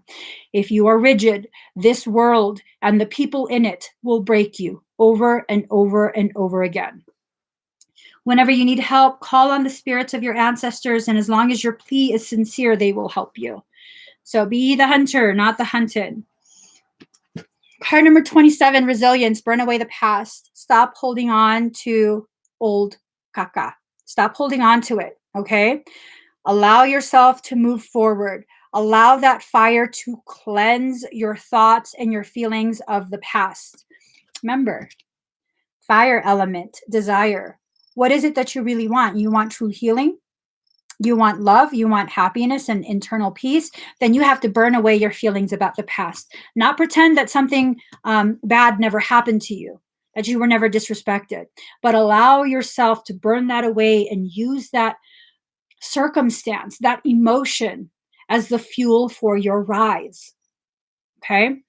If you are rigid, this world and the people in it will break you over and over and over again. Whenever you need help, call on the spirits of your ancestors, and as long as your plea is sincere, they will help you. So be the hunter, not the hunted. Card number 27, resilience, burn away the past. Stop holding on to old caca. Stop holding on to it, okay? Allow yourself to move forward. Allow that fire to cleanse your thoughts and your feelings of the past. Remember, fire element, desire. What is it that you really want? You want true healing? You want love? You want happiness and internal peace? Then you have to burn away your feelings about the past. Not pretend that something bad never happened to you, that you were never disrespected, but allow yourself to burn that away and use that circumstance, that emotion as the fuel for your rise. Okay.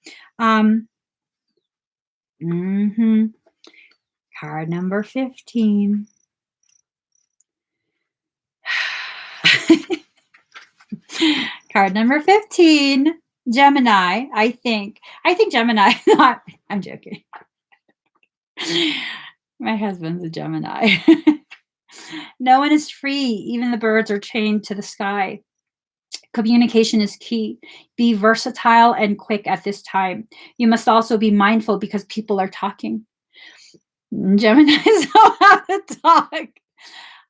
Card number 15. Card number 15, Gemini, I think Gemini, not, I'm joking. My husband's a Gemini. No one is free. Even the birds are chained to the sky. Communication is key. Be versatile and quick at this time. You must also be mindful because people are talking. Geminis know how to talk.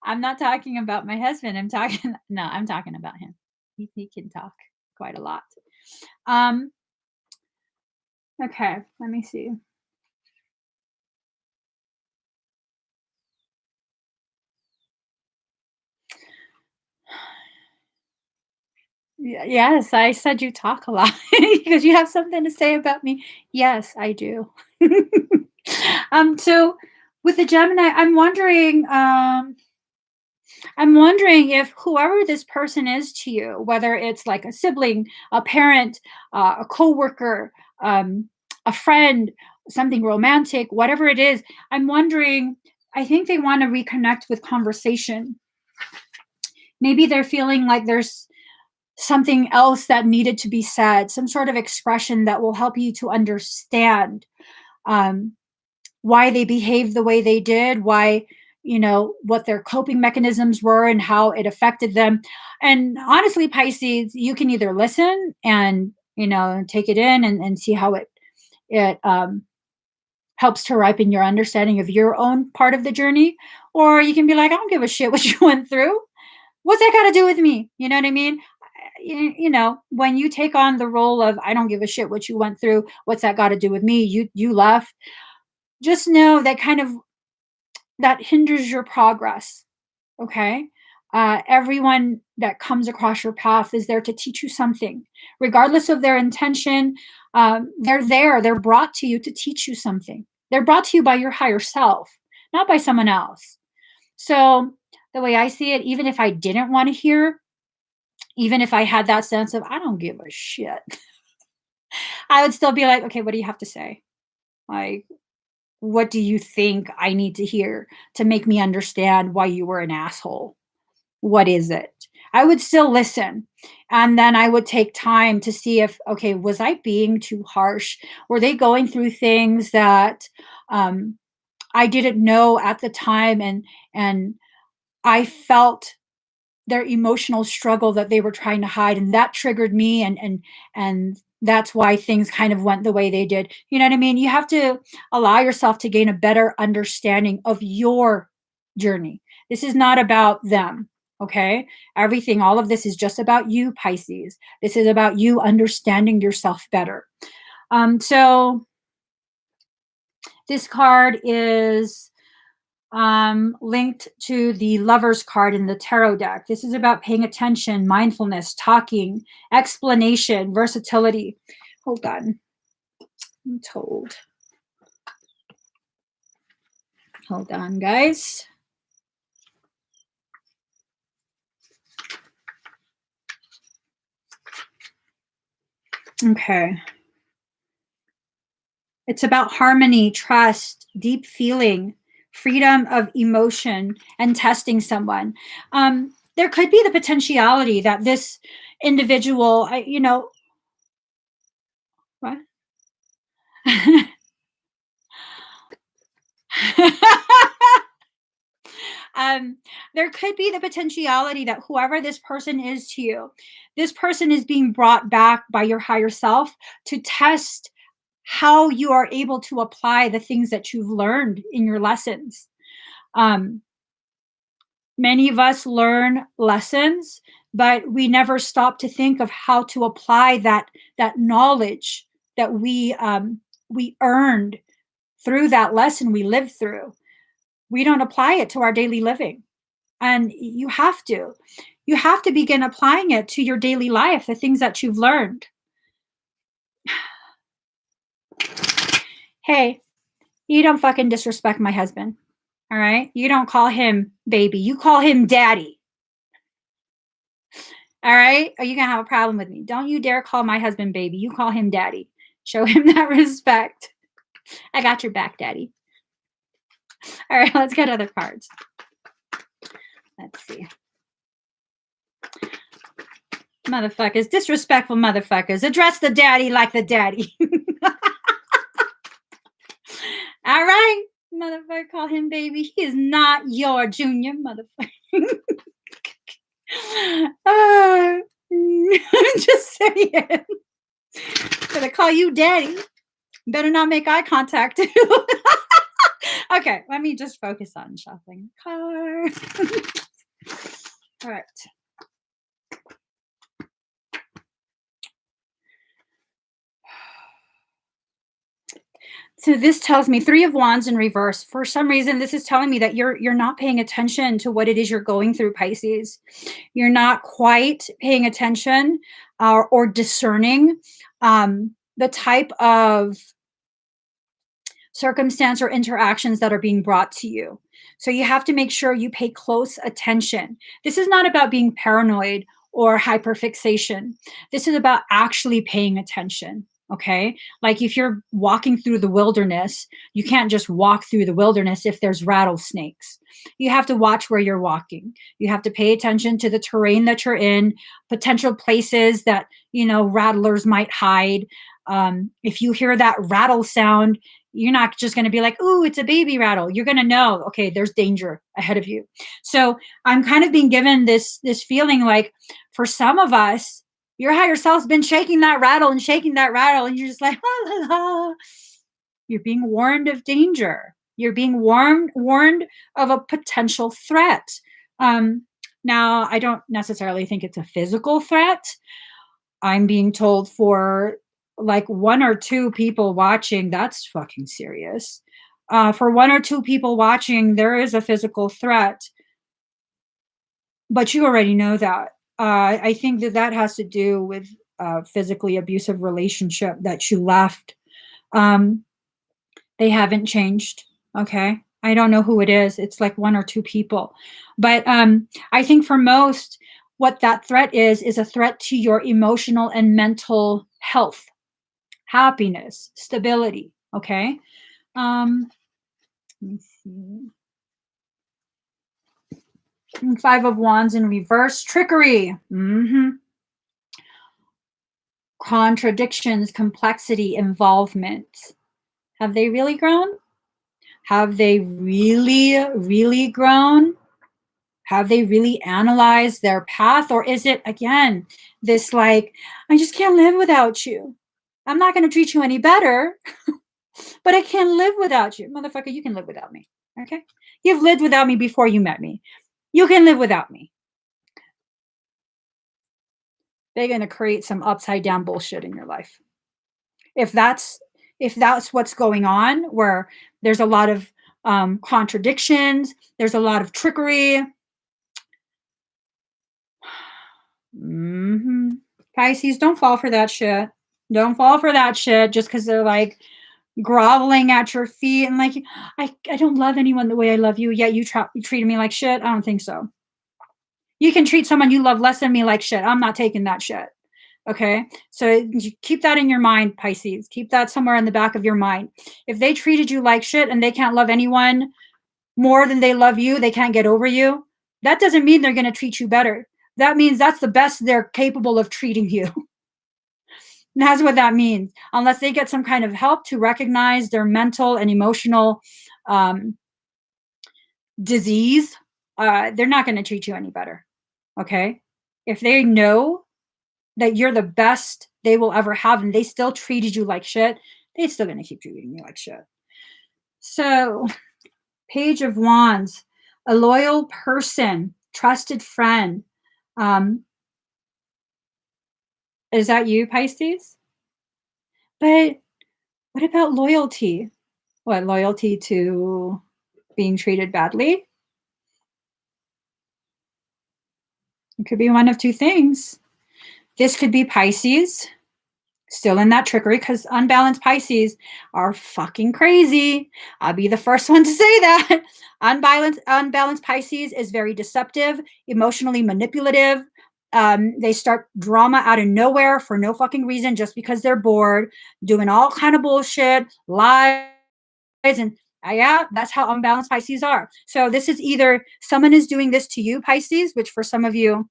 I'm not talking about my husband. I'm talking about him. He can talk quite a lot. Okay, let me see. Yes, I said you talk a lot because you have something to say about me. Yes, I do. So with the Gemini, I'm wondering if whoever this person is to you, whether it's like a sibling, a parent, a coworker, a friend, something romantic, whatever it is, I'm wondering, I think they want to reconnect with conversation. Maybe they're feeling like there's something else that needed to be said, some sort of expression that will help you to understand why they behaved the way they did, why, what their coping mechanisms were and how it affected them. And honestly, Pisces, you can either listen and, take it in and see how it helps to ripen your understanding of your own part of the journey. Or you can be like, I don't give a shit what you went through. What's that got to do with me? You know what I mean? When you take on the role of, I don't give a shit what you went through, what's that got to do with me? You left. Just know that hinders your progress. Okay. Everyone that comes across your path is there to teach you something, regardless of their intention. They're brought to you to teach you something. They're brought to you by your higher self, not by someone else. So the way I see it, even if I didn't want to hear, even if I had that sense of, I don't give a shit, I would still be like, okay, what do you have to say? Like, what do you think I need to hear to make me understand why you were an asshole? What is it? I would still listen. And then I would take time to see if, okay, was I being too harsh? Were they going through things that I didn't know at the time? And I felt their emotional struggle that they were trying to hide, and that triggered me, and that's why things kind of went the way they did. You know what I mean? You have to allow yourself to gain a better understanding of your journey. This is not about them. Okay. All of this is just about you, Pisces. This is about you understanding yourself better. So this card is linked to the Lover's card in the tarot deck. This is about paying attention, mindfulness, talking, explanation, versatility. Hold on. I'm told. Hold on, guys. Okay. It's about harmony, trust, deep feeling, freedom of emotion, and testing someone. There could be the potentiality that this individual, what? There could be the potentiality that whoever this person is to you, this person is being brought back by your higher self to test how you are able to apply the things that you've learned in your lessons. Many of us learn lessons, but we never stop to think of how to apply that knowledge that we earned through that lesson we lived through. We don't apply it to our daily living, and you have to. You have to begin applying it to your daily life, the things that you've learned. Hey, you don't fucking disrespect my husband. All right? You don't call him baby. You call him daddy. All right? Are you going to have a problem with me? Don't you dare call my husband baby. You call him daddy. Show him that respect. I got your back, daddy. All right, let's get other cards. Let's see. Motherfuckers, disrespectful motherfuckers. Address the daddy like the daddy. All right, motherfucker, call him baby. He is not your junior, motherfucker. Just saying. Gonna call you daddy. Better not make eye contact. Okay, let me just focus on shuffling cards. All right. So this tells me 3 of Wands in reverse. For some reason, this is telling me that you're not paying attention to what it is you're going through, Pisces. You're not quite paying attention or discerning the type of circumstance or interactions that are being brought to you. So you have to make sure you pay close attention. This is not about being paranoid or hyperfixation. This is about actually paying attention. Okay. Like if you're walking through the wilderness, you can't just walk through the wilderness if there's rattlesnakes. You have to watch where you're walking. You have to pay attention to the terrain that you're in, potential places that, rattlers might hide. If you hear that rattle sound, you're not just going to be like, "Ooh, it's a baby rattle." You're going to know, okay, there's danger ahead of you. So I'm kind of being given this feeling like for some of us, your higher self's been shaking that rattle, and you're just like, la, la, la. You're being warned of danger. You're being warned of a potential threat. Now, I don't necessarily think it's a physical threat. I'm being told for like 1 or 2 people watching, that's fucking serious. For 1 or 2 people watching, there is a physical threat, but you already know that. I think that has to do with a physically abusive relationship that you left. They haven't changed. Okay. I don't know who it is. It's like 1 or 2 people. But I think for most, what that threat is a threat to your emotional and mental health, happiness, stability. Okay. Let me see. 5 of Wands in reverse, trickery. Contradictions, complexity, involvement. Have they really grown? Have they really, really grown? Have they really analyzed their path? Or is it, again, this like, I just can't live without you. I'm not going to treat you any better, but I can't live without you. Motherfucker, you can live without me. Okay? You've lived without me before you met me. You can live without me. They're going to create some upside down bullshit in your life. If that's what's going on, where there's a lot of contradictions, there's a lot of trickery. Pisces, don't fall for that shit. Don't fall for that shit just because they're like, groveling at your feet and like, I don't love anyone the way I love you, yet you treated me like shit. I don't think so. You can treat someone you love less than me like shit. I'm not taking that shit. Okay. So you keep that in your mind, Pisces. Keep that somewhere in the back of your mind. If they treated you like shit and they can't love anyone more than they love you, they can't get over you. That doesn't mean they're going to treat you better. That means that's the best they're capable of treating you. That's what that means. Unless they get some kind of help to recognize their mental and emotional disease, they're not going to treat you any better. Okay. If they know that you're the best they will ever have and they still treated you like shit, they're still going to keep treating you like shit. So, Page of Wands, a loyal person, trusted friend. Is that you, Pisces? But what about loyalty? What, loyalty to being treated badly? It could be one of two things. This could be Pisces, still in that trickery, because unbalanced Pisces are fucking crazy. I'll be the first one to say that. Unbalanced Pisces is very deceptive, emotionally manipulative. They start drama out of nowhere for no fucking reason, just because they're bored, doing all kind of bullshit, lies, and yeah, that's how unbalanced Pisces are. So this is either someone is doing this to you, Pisces, which for some of you,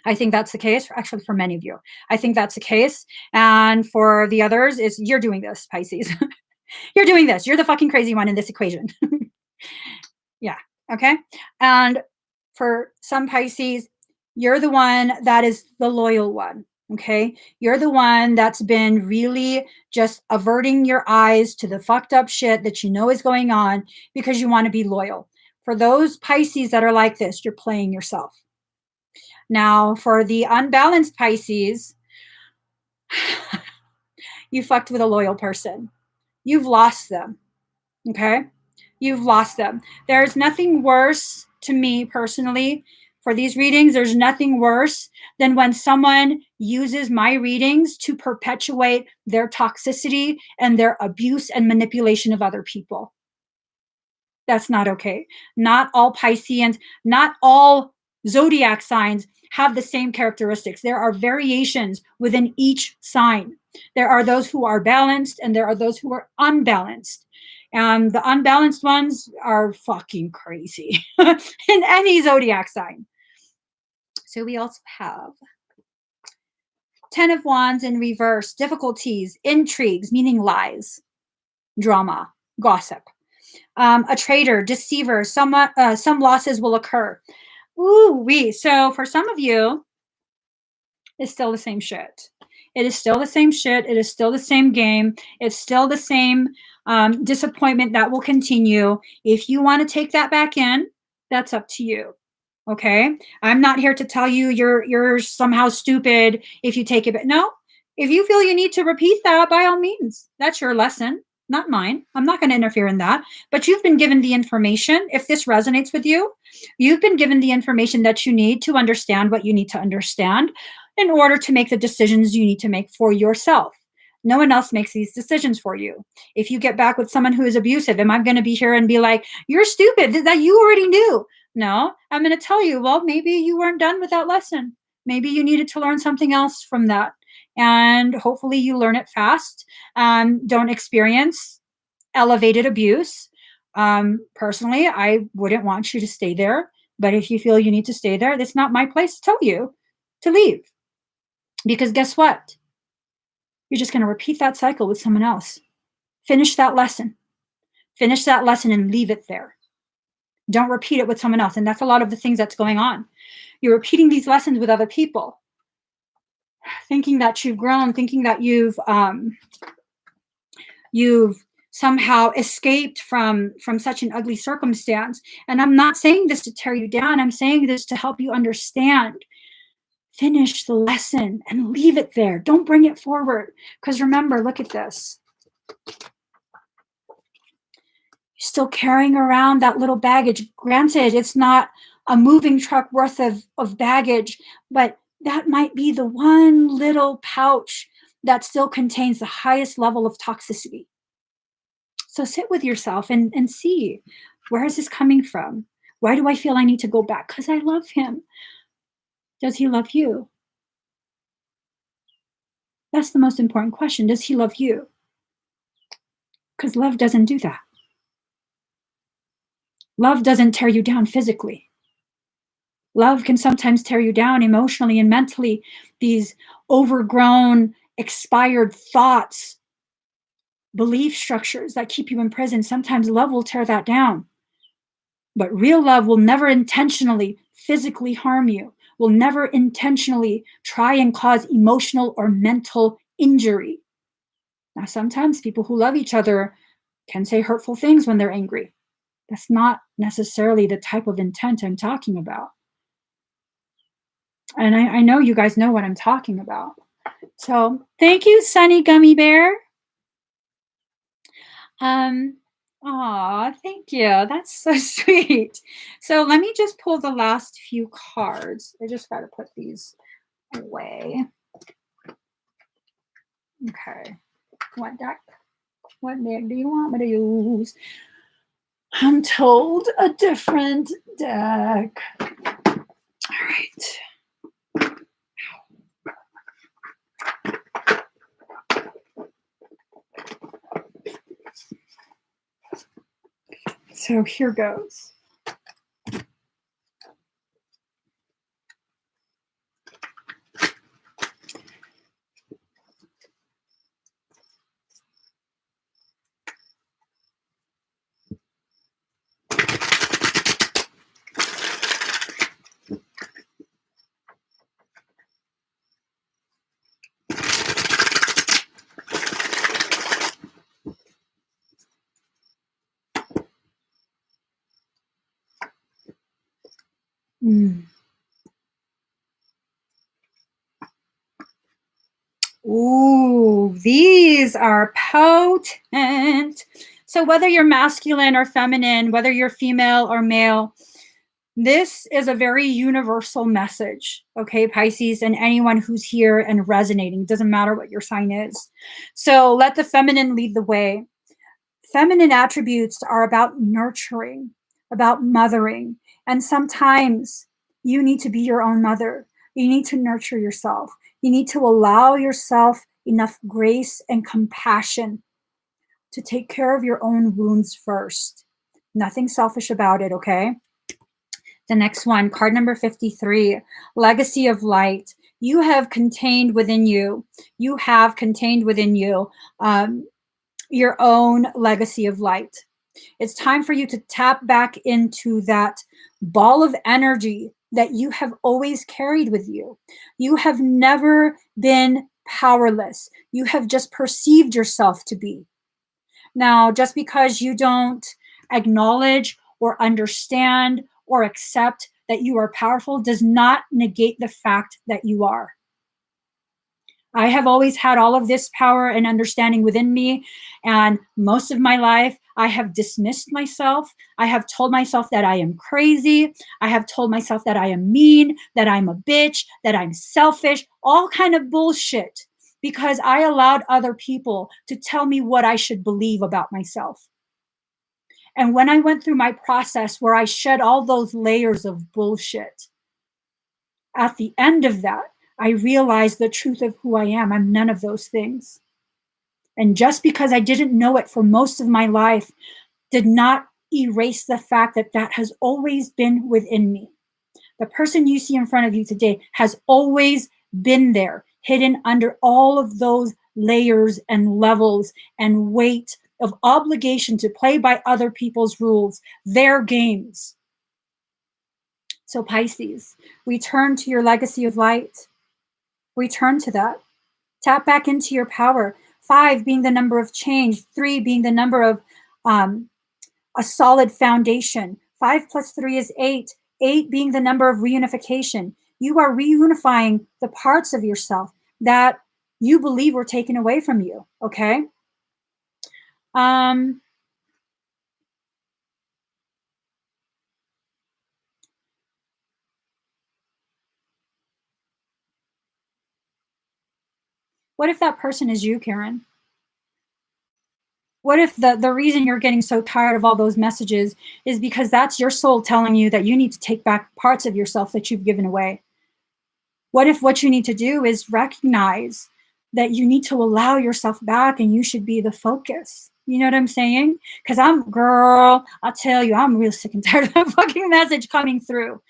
I think that's the case. Actually, for many of you, I think that's the case. And for the others, is you're doing this, Pisces. You're doing this. You're the fucking crazy one in this equation. Yeah. Okay. And for some Pisces, you're the one that is the loyal one. Okay. You're the one that's been really just averting your eyes to the fucked up shit that you know is going on because you want to be loyal. For those Pisces that are like this, you're playing yourself. Now, for the unbalanced Pisces, you fucked with a loyal person. You've lost them. Okay. You've lost them. There's nothing worse to me personally for these readings. There's nothing worse than when someone uses my readings to perpetuate their toxicity and their abuse and manipulation of other people. That's not okay. Not all Pisceans, not all zodiac signs have the same characteristics. There are variations within each sign. There are those who are balanced and there are those who are unbalanced. And the unbalanced ones are fucking crazy in any zodiac sign. So we also have 10 of Wands in reverse, difficulties, intrigues, meaning lies, drama, gossip. A traitor, deceiver, some losses will occur. Ooh-wee. So for some of you, it's still the same shit. It is still the same shit. It is still the same game. It's still the same disappointment that will continue. If you want to take that back in, that's up to you. Okay? I'm not here to tell you you're somehow stupid if you take it back. No. If you feel you need to repeat that, by all means, that's your lesson. Not mine. I'm not going to interfere in that. But you've been given the information. If this resonates with you, you've been given the information that you need to understand what you need to understand in order to make the decisions you need to make for yourself. No one else makes these decisions for you. If you get back with someone who is abusive, am I going to be here and be like, you're stupid, that you already knew? No, I'm going to tell you, well, maybe you weren't done with that lesson. Maybe you needed to learn something else from that. And hopefully you learn it fast. Don't experience elevated abuse. Personally, I wouldn't want you to stay there. But if you feel you need to stay there, it's not my place to tell you to leave. Because guess what? You're just going to repeat that cycle with someone else. Finish that lesson. Finish that lesson and leave it there. Don't repeat it with someone else. And that's a lot of the things that's going on. You're repeating these lessons with other people, thinking that you've grown, thinking that you've somehow escaped from such an ugly circumstance. And I'm not saying this to tear you down. I'm saying this to help you understand. Finish the lesson and leave it there. Don't bring it forward. Because remember, look at this. You're still carrying around that little baggage. Granted, it's not a moving truck worth of baggage, but that might be the one little pouch that still contains the highest level of toxicity. So sit with yourself and see, where is this coming from? Why do I feel I need to go back? Because I love him. Does he love you? That's the most important question. Does he love you? Because love doesn't do that. Love doesn't tear you down physically. Love can sometimes tear you down emotionally and mentally. These overgrown, expired thoughts, belief structures that keep you in prison, sometimes love will tear that down. But real love will never intentionally physically harm you, will never intentionally try and cause emotional or mental injury. Now, sometimes people who love each other can say hurtful things when they're angry. That's not necessarily the type of intent I'm talking about. And I know you guys know what I'm talking about. So thank you, Sunny Gummy Bear. Thank you. That's so sweet. So let me just pull the last few cards. I just got to put these away. Okay. What deck? What deck do you want me to use? I'm told a different deck. All right. So here goes. Ooh, these are potent. So whether you're masculine or feminine, whether you're female or male, this is a very universal message, okay, Pisces, and anyone who's here and resonating. Doesn't matter what your sign is. So let the feminine lead the way. Feminine attributes are about nurturing, about mothering. And sometimes you need to be your own mother. You need to nurture yourself. You need to allow yourself enough grace and compassion to take care of your own wounds first. Nothing selfish about it, okay? The next one, card number 53, Legacy of Light. You have contained within you, your own legacy of light. It's time for you to tap back into that ball of energy that you have always carried with you. You have never been powerless. You have just perceived yourself to be. Now, just because you don't acknowledge or understand or accept that you are powerful does not negate the fact that you are. I have always had all of this power and understanding within me. And most of my life, I have dismissed myself. I have told myself that I am crazy. I have told myself that I am mean, that I'm a bitch, that I'm selfish, all kind of bullshit, because I allowed other people to tell me what I should believe about myself. And when I went through my process where I shed all those layers of bullshit, at the end of that, I realized the truth of who I am. I'm none of those things. And just because I didn't know it for most of my life did not erase the fact that that has always been within me. The person you see in front of you today has always been there, hidden under all of those layers and levels and weight of obligation to play by other people's rules, their games. So Pisces, return to your legacy of light. Return to that. Tap back into your power. 5 being the number of change, 3 being the number of a solid foundation. 5 plus 3 is 8. 8 being the number of reunification. You are reunifying the parts of yourself that you believe were taken away from you, okay? What if that person is you, Karen? What if the reason you're getting so tired of all those messages is because that's your soul telling you that you need to take back parts of yourself that you've given away? What if what you need to do is recognize that you need to allow yourself back and you should be the focus? You know what I'm saying? Because girl, I'll tell you, I'm real sick and tired of that fucking message coming through.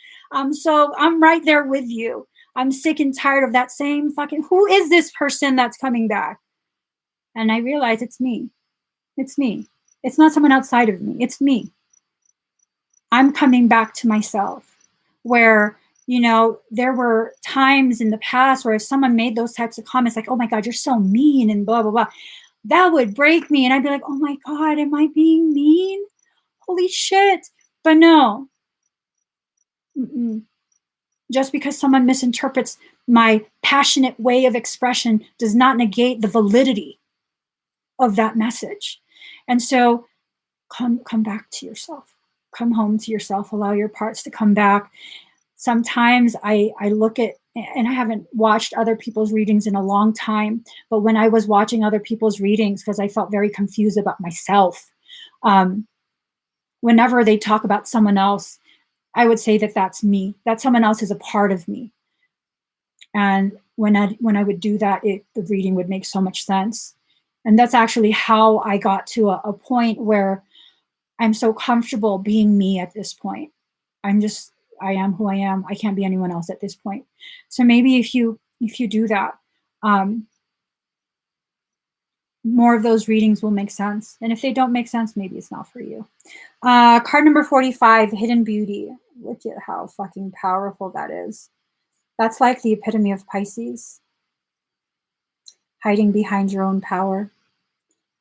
So I'm right there with you. I'm sick and tired of that same fucking, who is this person that's coming back? And I realize it's me. It's me. It's not someone outside of me. It's me. I'm coming back to myself where, there were times in the past where if someone made those types of comments like, oh my God, you're so mean and blah, blah, blah, that would break me. And I'd be like, oh my God, am I being mean? Holy shit. But no. Mm-mm. Just because someone misinterprets my passionate way of expression does not negate the validity of that message. And so come back to yourself. Come home to yourself. Allow your parts to come back. Sometimes I look at, and I haven't watched other people's readings in a long time, but when I was watching other people's readings, because I felt very confused about myself, whenever they talk about someone else, I would say that that's me, that someone else is a part of me. And when I would do that, the reading would make so much sense. And that's actually how I got to a point where I'm so comfortable being me at this point. I am who I am. I can't be anyone else at this point. So maybe if you do that, more of those readings will make sense. And if they don't make sense, maybe it's not for you. Card number 45, Hidden Beauty. Look at how fucking powerful that is. That's like the epitome of Pisces. Hiding behind your own power.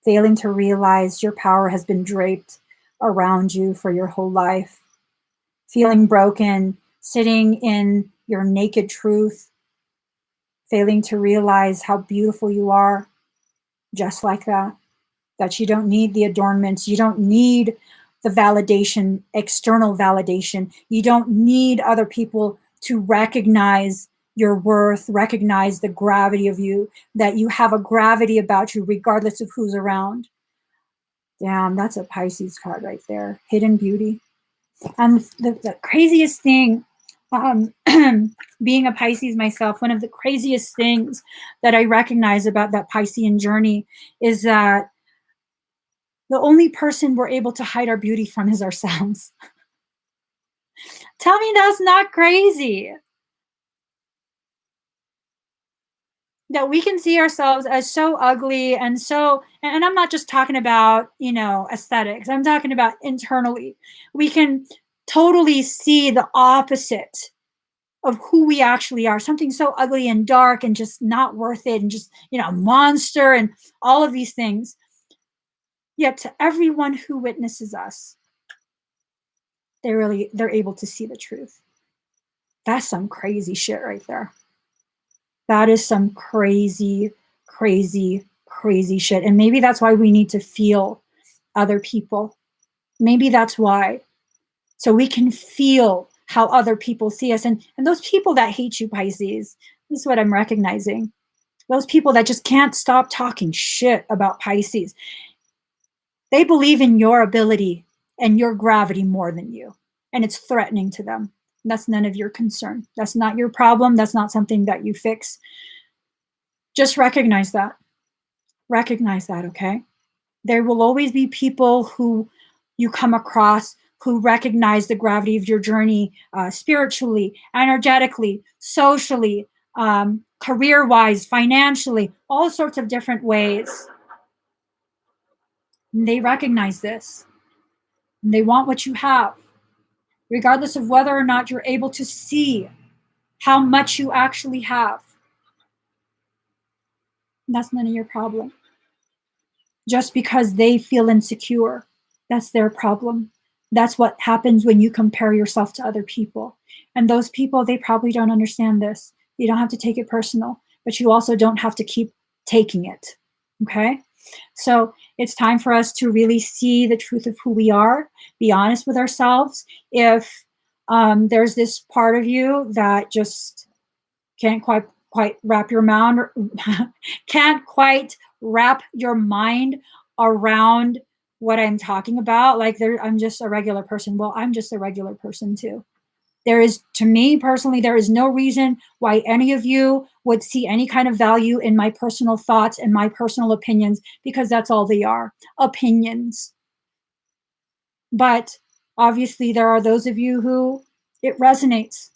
Failing to realize your power has been draped around you for your whole life. Feeling broken, sitting in your naked truth, failing to realize how beautiful you are, just like that you don't need the adornments, you don't need the validation, external validation, you don't need other people to recognize your worth, recognize the gravity of you, that you have a gravity about you regardless of who's around. Damn, that's a Pisces card right there. Hidden beauty. And the craziest thing, being a Pisces myself, one of the craziest things that I recognize about that Piscean journey is that the only person we're able to hide our beauty from is ourselves. Tell me that's not crazy. That we can see ourselves as so ugly and so, and I'm not just talking about, aesthetics. I'm talking about internally. We can totally see the opposite of who we actually are, something so ugly and dark and just not worth it and just, a monster and all of these things. Yet to everyone who witnesses us, they're able to see the truth. That's some crazy shit right there. That is some crazy, crazy, crazy shit. And maybe that's why we need to feel other people. Maybe that's why. So we can feel how other people see us. And those people that hate you, Pisces, this is what I'm recognizing. Those people that just can't stop talking shit about Pisces, they believe in your ability and your gravity more than you. And it's threatening to them. That's none of your concern. That's not your problem. That's not something that you fix. Just recognize that. Recognize that, okay? There will always be people who you come across who recognize the gravity of your journey spiritually, energetically, socially, career-wise, financially, all sorts of different ways. And they recognize this. And they want what you have, regardless of whether or not you're able to see how much you actually have. And that's none of your problem. Just because they feel insecure, that's their problem. That's what happens when you compare yourself to other people. And those people, they probably don't understand this. You don't have to take it personal, but you also don't have to keep taking it. Okay? So it's time for us to really see the truth of who we are, be honest with ourselves. If there's this part of you that just can't quite wrap your mind, can't quite wrap your mind around what I'm talking about. Like I'm just a regular person. Well, I'm just a regular person too. To me personally, there is no reason why any of you would see any kind of value in my personal thoughts and my personal opinions, because that's all they are, opinions. But obviously there are those of you who it resonates.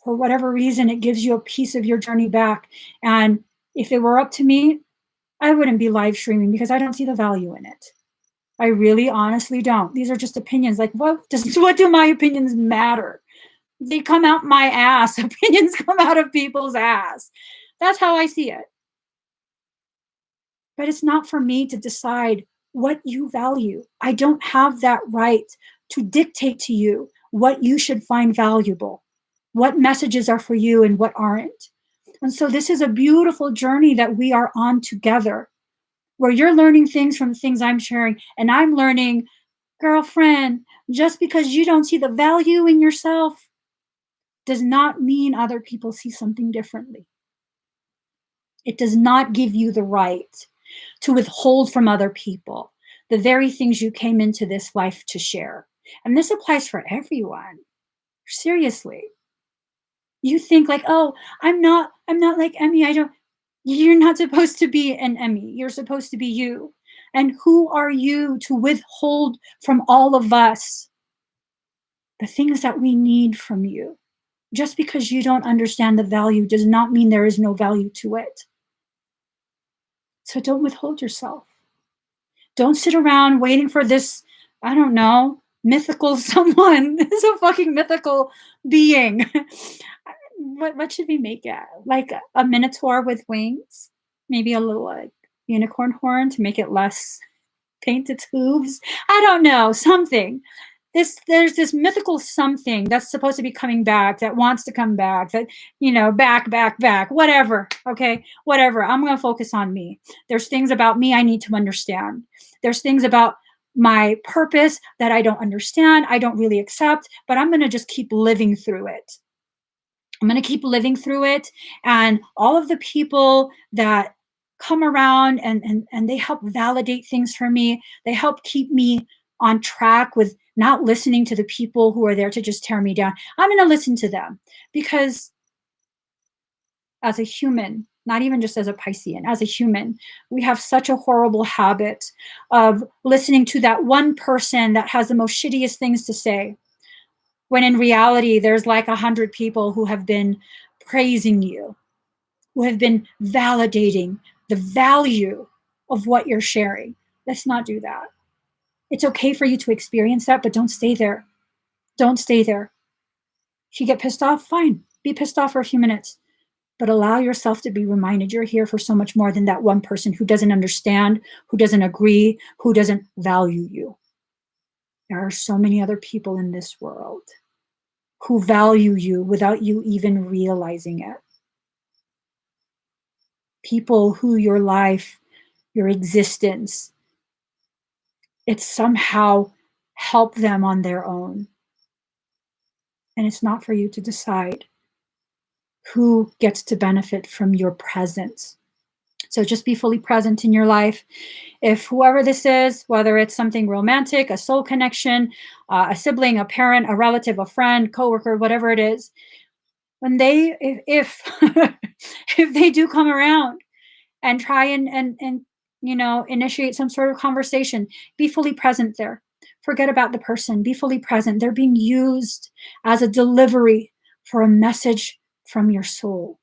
For whatever reason, it gives you a piece of your journey back. And if it were up to me, I wouldn't be live streaming because I don't see the value in it. I really honestly don't. These are just opinions. Like, what do my opinions matter? They come out my ass. Opinions come out of people's ass. That's how I see it. But it's not for me to decide what you value. I don't have that right to dictate to you what you should find valuable, what messages are for you and what aren't. And so this is a beautiful journey that we are on together, where you're learning things from the things I'm sharing, and I'm learning, girlfriend, just because you don't see the value in yourself does not mean other people see something differently. It does not give you the right to withhold from other people the very things you came into this life to share. And this applies for everyone. Seriously. You think like, oh, I'm not like Emmie. You're not supposed to be an Emmie. You're supposed to be you. And who are you to withhold from all of us the things that we need from you? Just because you don't understand the value does not mean there is no value to it. So don't withhold yourself. Don't sit around waiting for this, I don't know, mythical someone. This is a fucking mythical being. What should we make it? Like a minotaur with wings? Maybe a little like unicorn horn to make it less paint its hooves. I don't know, something. There's this mythical something that's supposed to be coming back, that wants to come back, that, back, whatever. Okay, whatever. I'm going to focus on me. There's things about me I need to understand. There's things about my purpose that I don't understand, I don't really accept, but I'm going to just keep living through it. I'm going to keep living through it. And all of the people that come around and they help validate things for me, they help keep me on track with not listening to the people who are there to just tear me down. I'm going to listen to them, because as a human, not even just as a Piscean, as a human, we have such a horrible habit of listening to that one person that has the most shittiest things to say, when in reality, there's like 100 people who have been praising you, who have been validating the value of what you're sharing. Let's not do that. It's okay for you to experience that, but don't stay there. Don't stay there. If you get pissed off, fine. Be pissed off for a few minutes, but allow yourself to be reminded you're here for so much more than that one person who doesn't understand, who doesn't agree, who doesn't value you. There are so many other people in this world who value you without you even realizing it. People who your life, your existence, it's somehow helped them on their own. And it's not for you to decide who gets to benefit from your presence. So just be fully present in your life. If whoever this is, whether it's something romantic, a soul connection, a sibling, a parent, a relative, a friend, coworker, whatever it is, when if if they do come around and try and initiate some sort of conversation, be fully present there. Forget about the person. Be fully present. They're being used as a delivery for a message from your soul.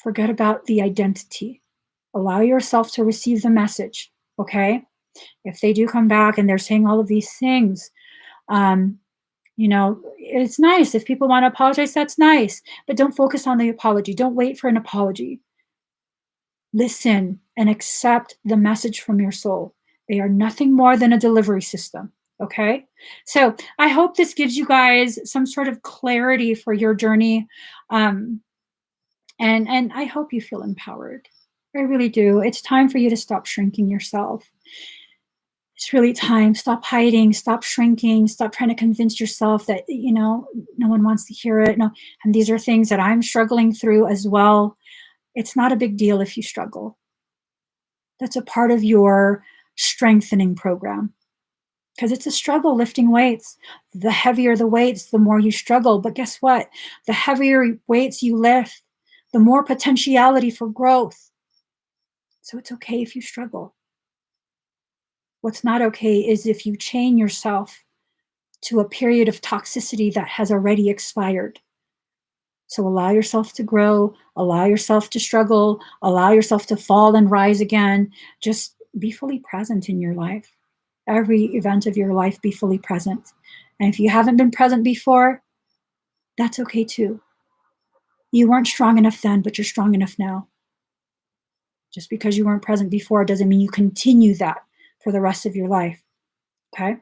Forget about the identity. Allow yourself to receive the message, okay? If they do come back and they're saying all of these things, it's nice. If people want to apologize, that's nice. But don't focus on the apology. Don't wait for an apology. Listen and accept the message from your soul. They are nothing more than a delivery system, okay? So I hope this gives you guys some sort of clarity for your journey. And I hope you feel empowered. I really do. It's time for you to stop shrinking yourself. It's really time. Stop hiding, stop shrinking, stop trying to convince yourself that, no one wants to hear it. No, and these are things that I'm struggling through as well. It's not a big deal if you struggle. That's a part of your strengthening program. Because it's a struggle lifting weights. The heavier the weights, the more you struggle. But guess what? The heavier weights you lift, the more potentiality for growth. So it's okay if you struggle. What's not okay is if you chain yourself to a period of toxicity that has already expired. So allow yourself to grow, allow yourself to struggle, allow yourself to fall and rise again. Just be fully present in your life. Every event of your life, be fully present. And if you haven't been present before, that's okay too. You weren't strong enough then, but you're strong enough now. Just because you weren't present before doesn't mean you continue that for the rest of your life. Okay?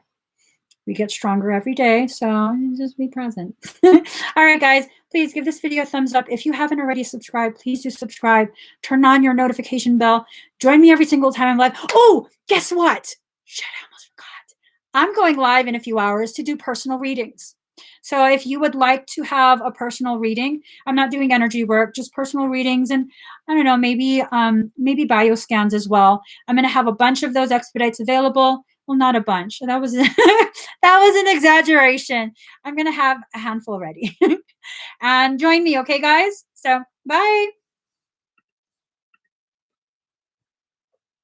We get stronger every day, so just be present. All right, guys, please give this video a thumbs up. If you haven't already subscribed, please do subscribe. Turn on your notification bell. Join me every single time I'm live. Oh, guess what? Shit, I almost forgot. I'm going live in a few hours to do personal readings. So if you would like to have a personal reading, I'm not doing energy work, just personal readings, and I don't know, maybe bioscans as well. I'm going to have a bunch of those expedites available. Well, not a bunch. That was that was an exaggeration. I'm going to have a handful ready. And join me, okay, guys? So, bye.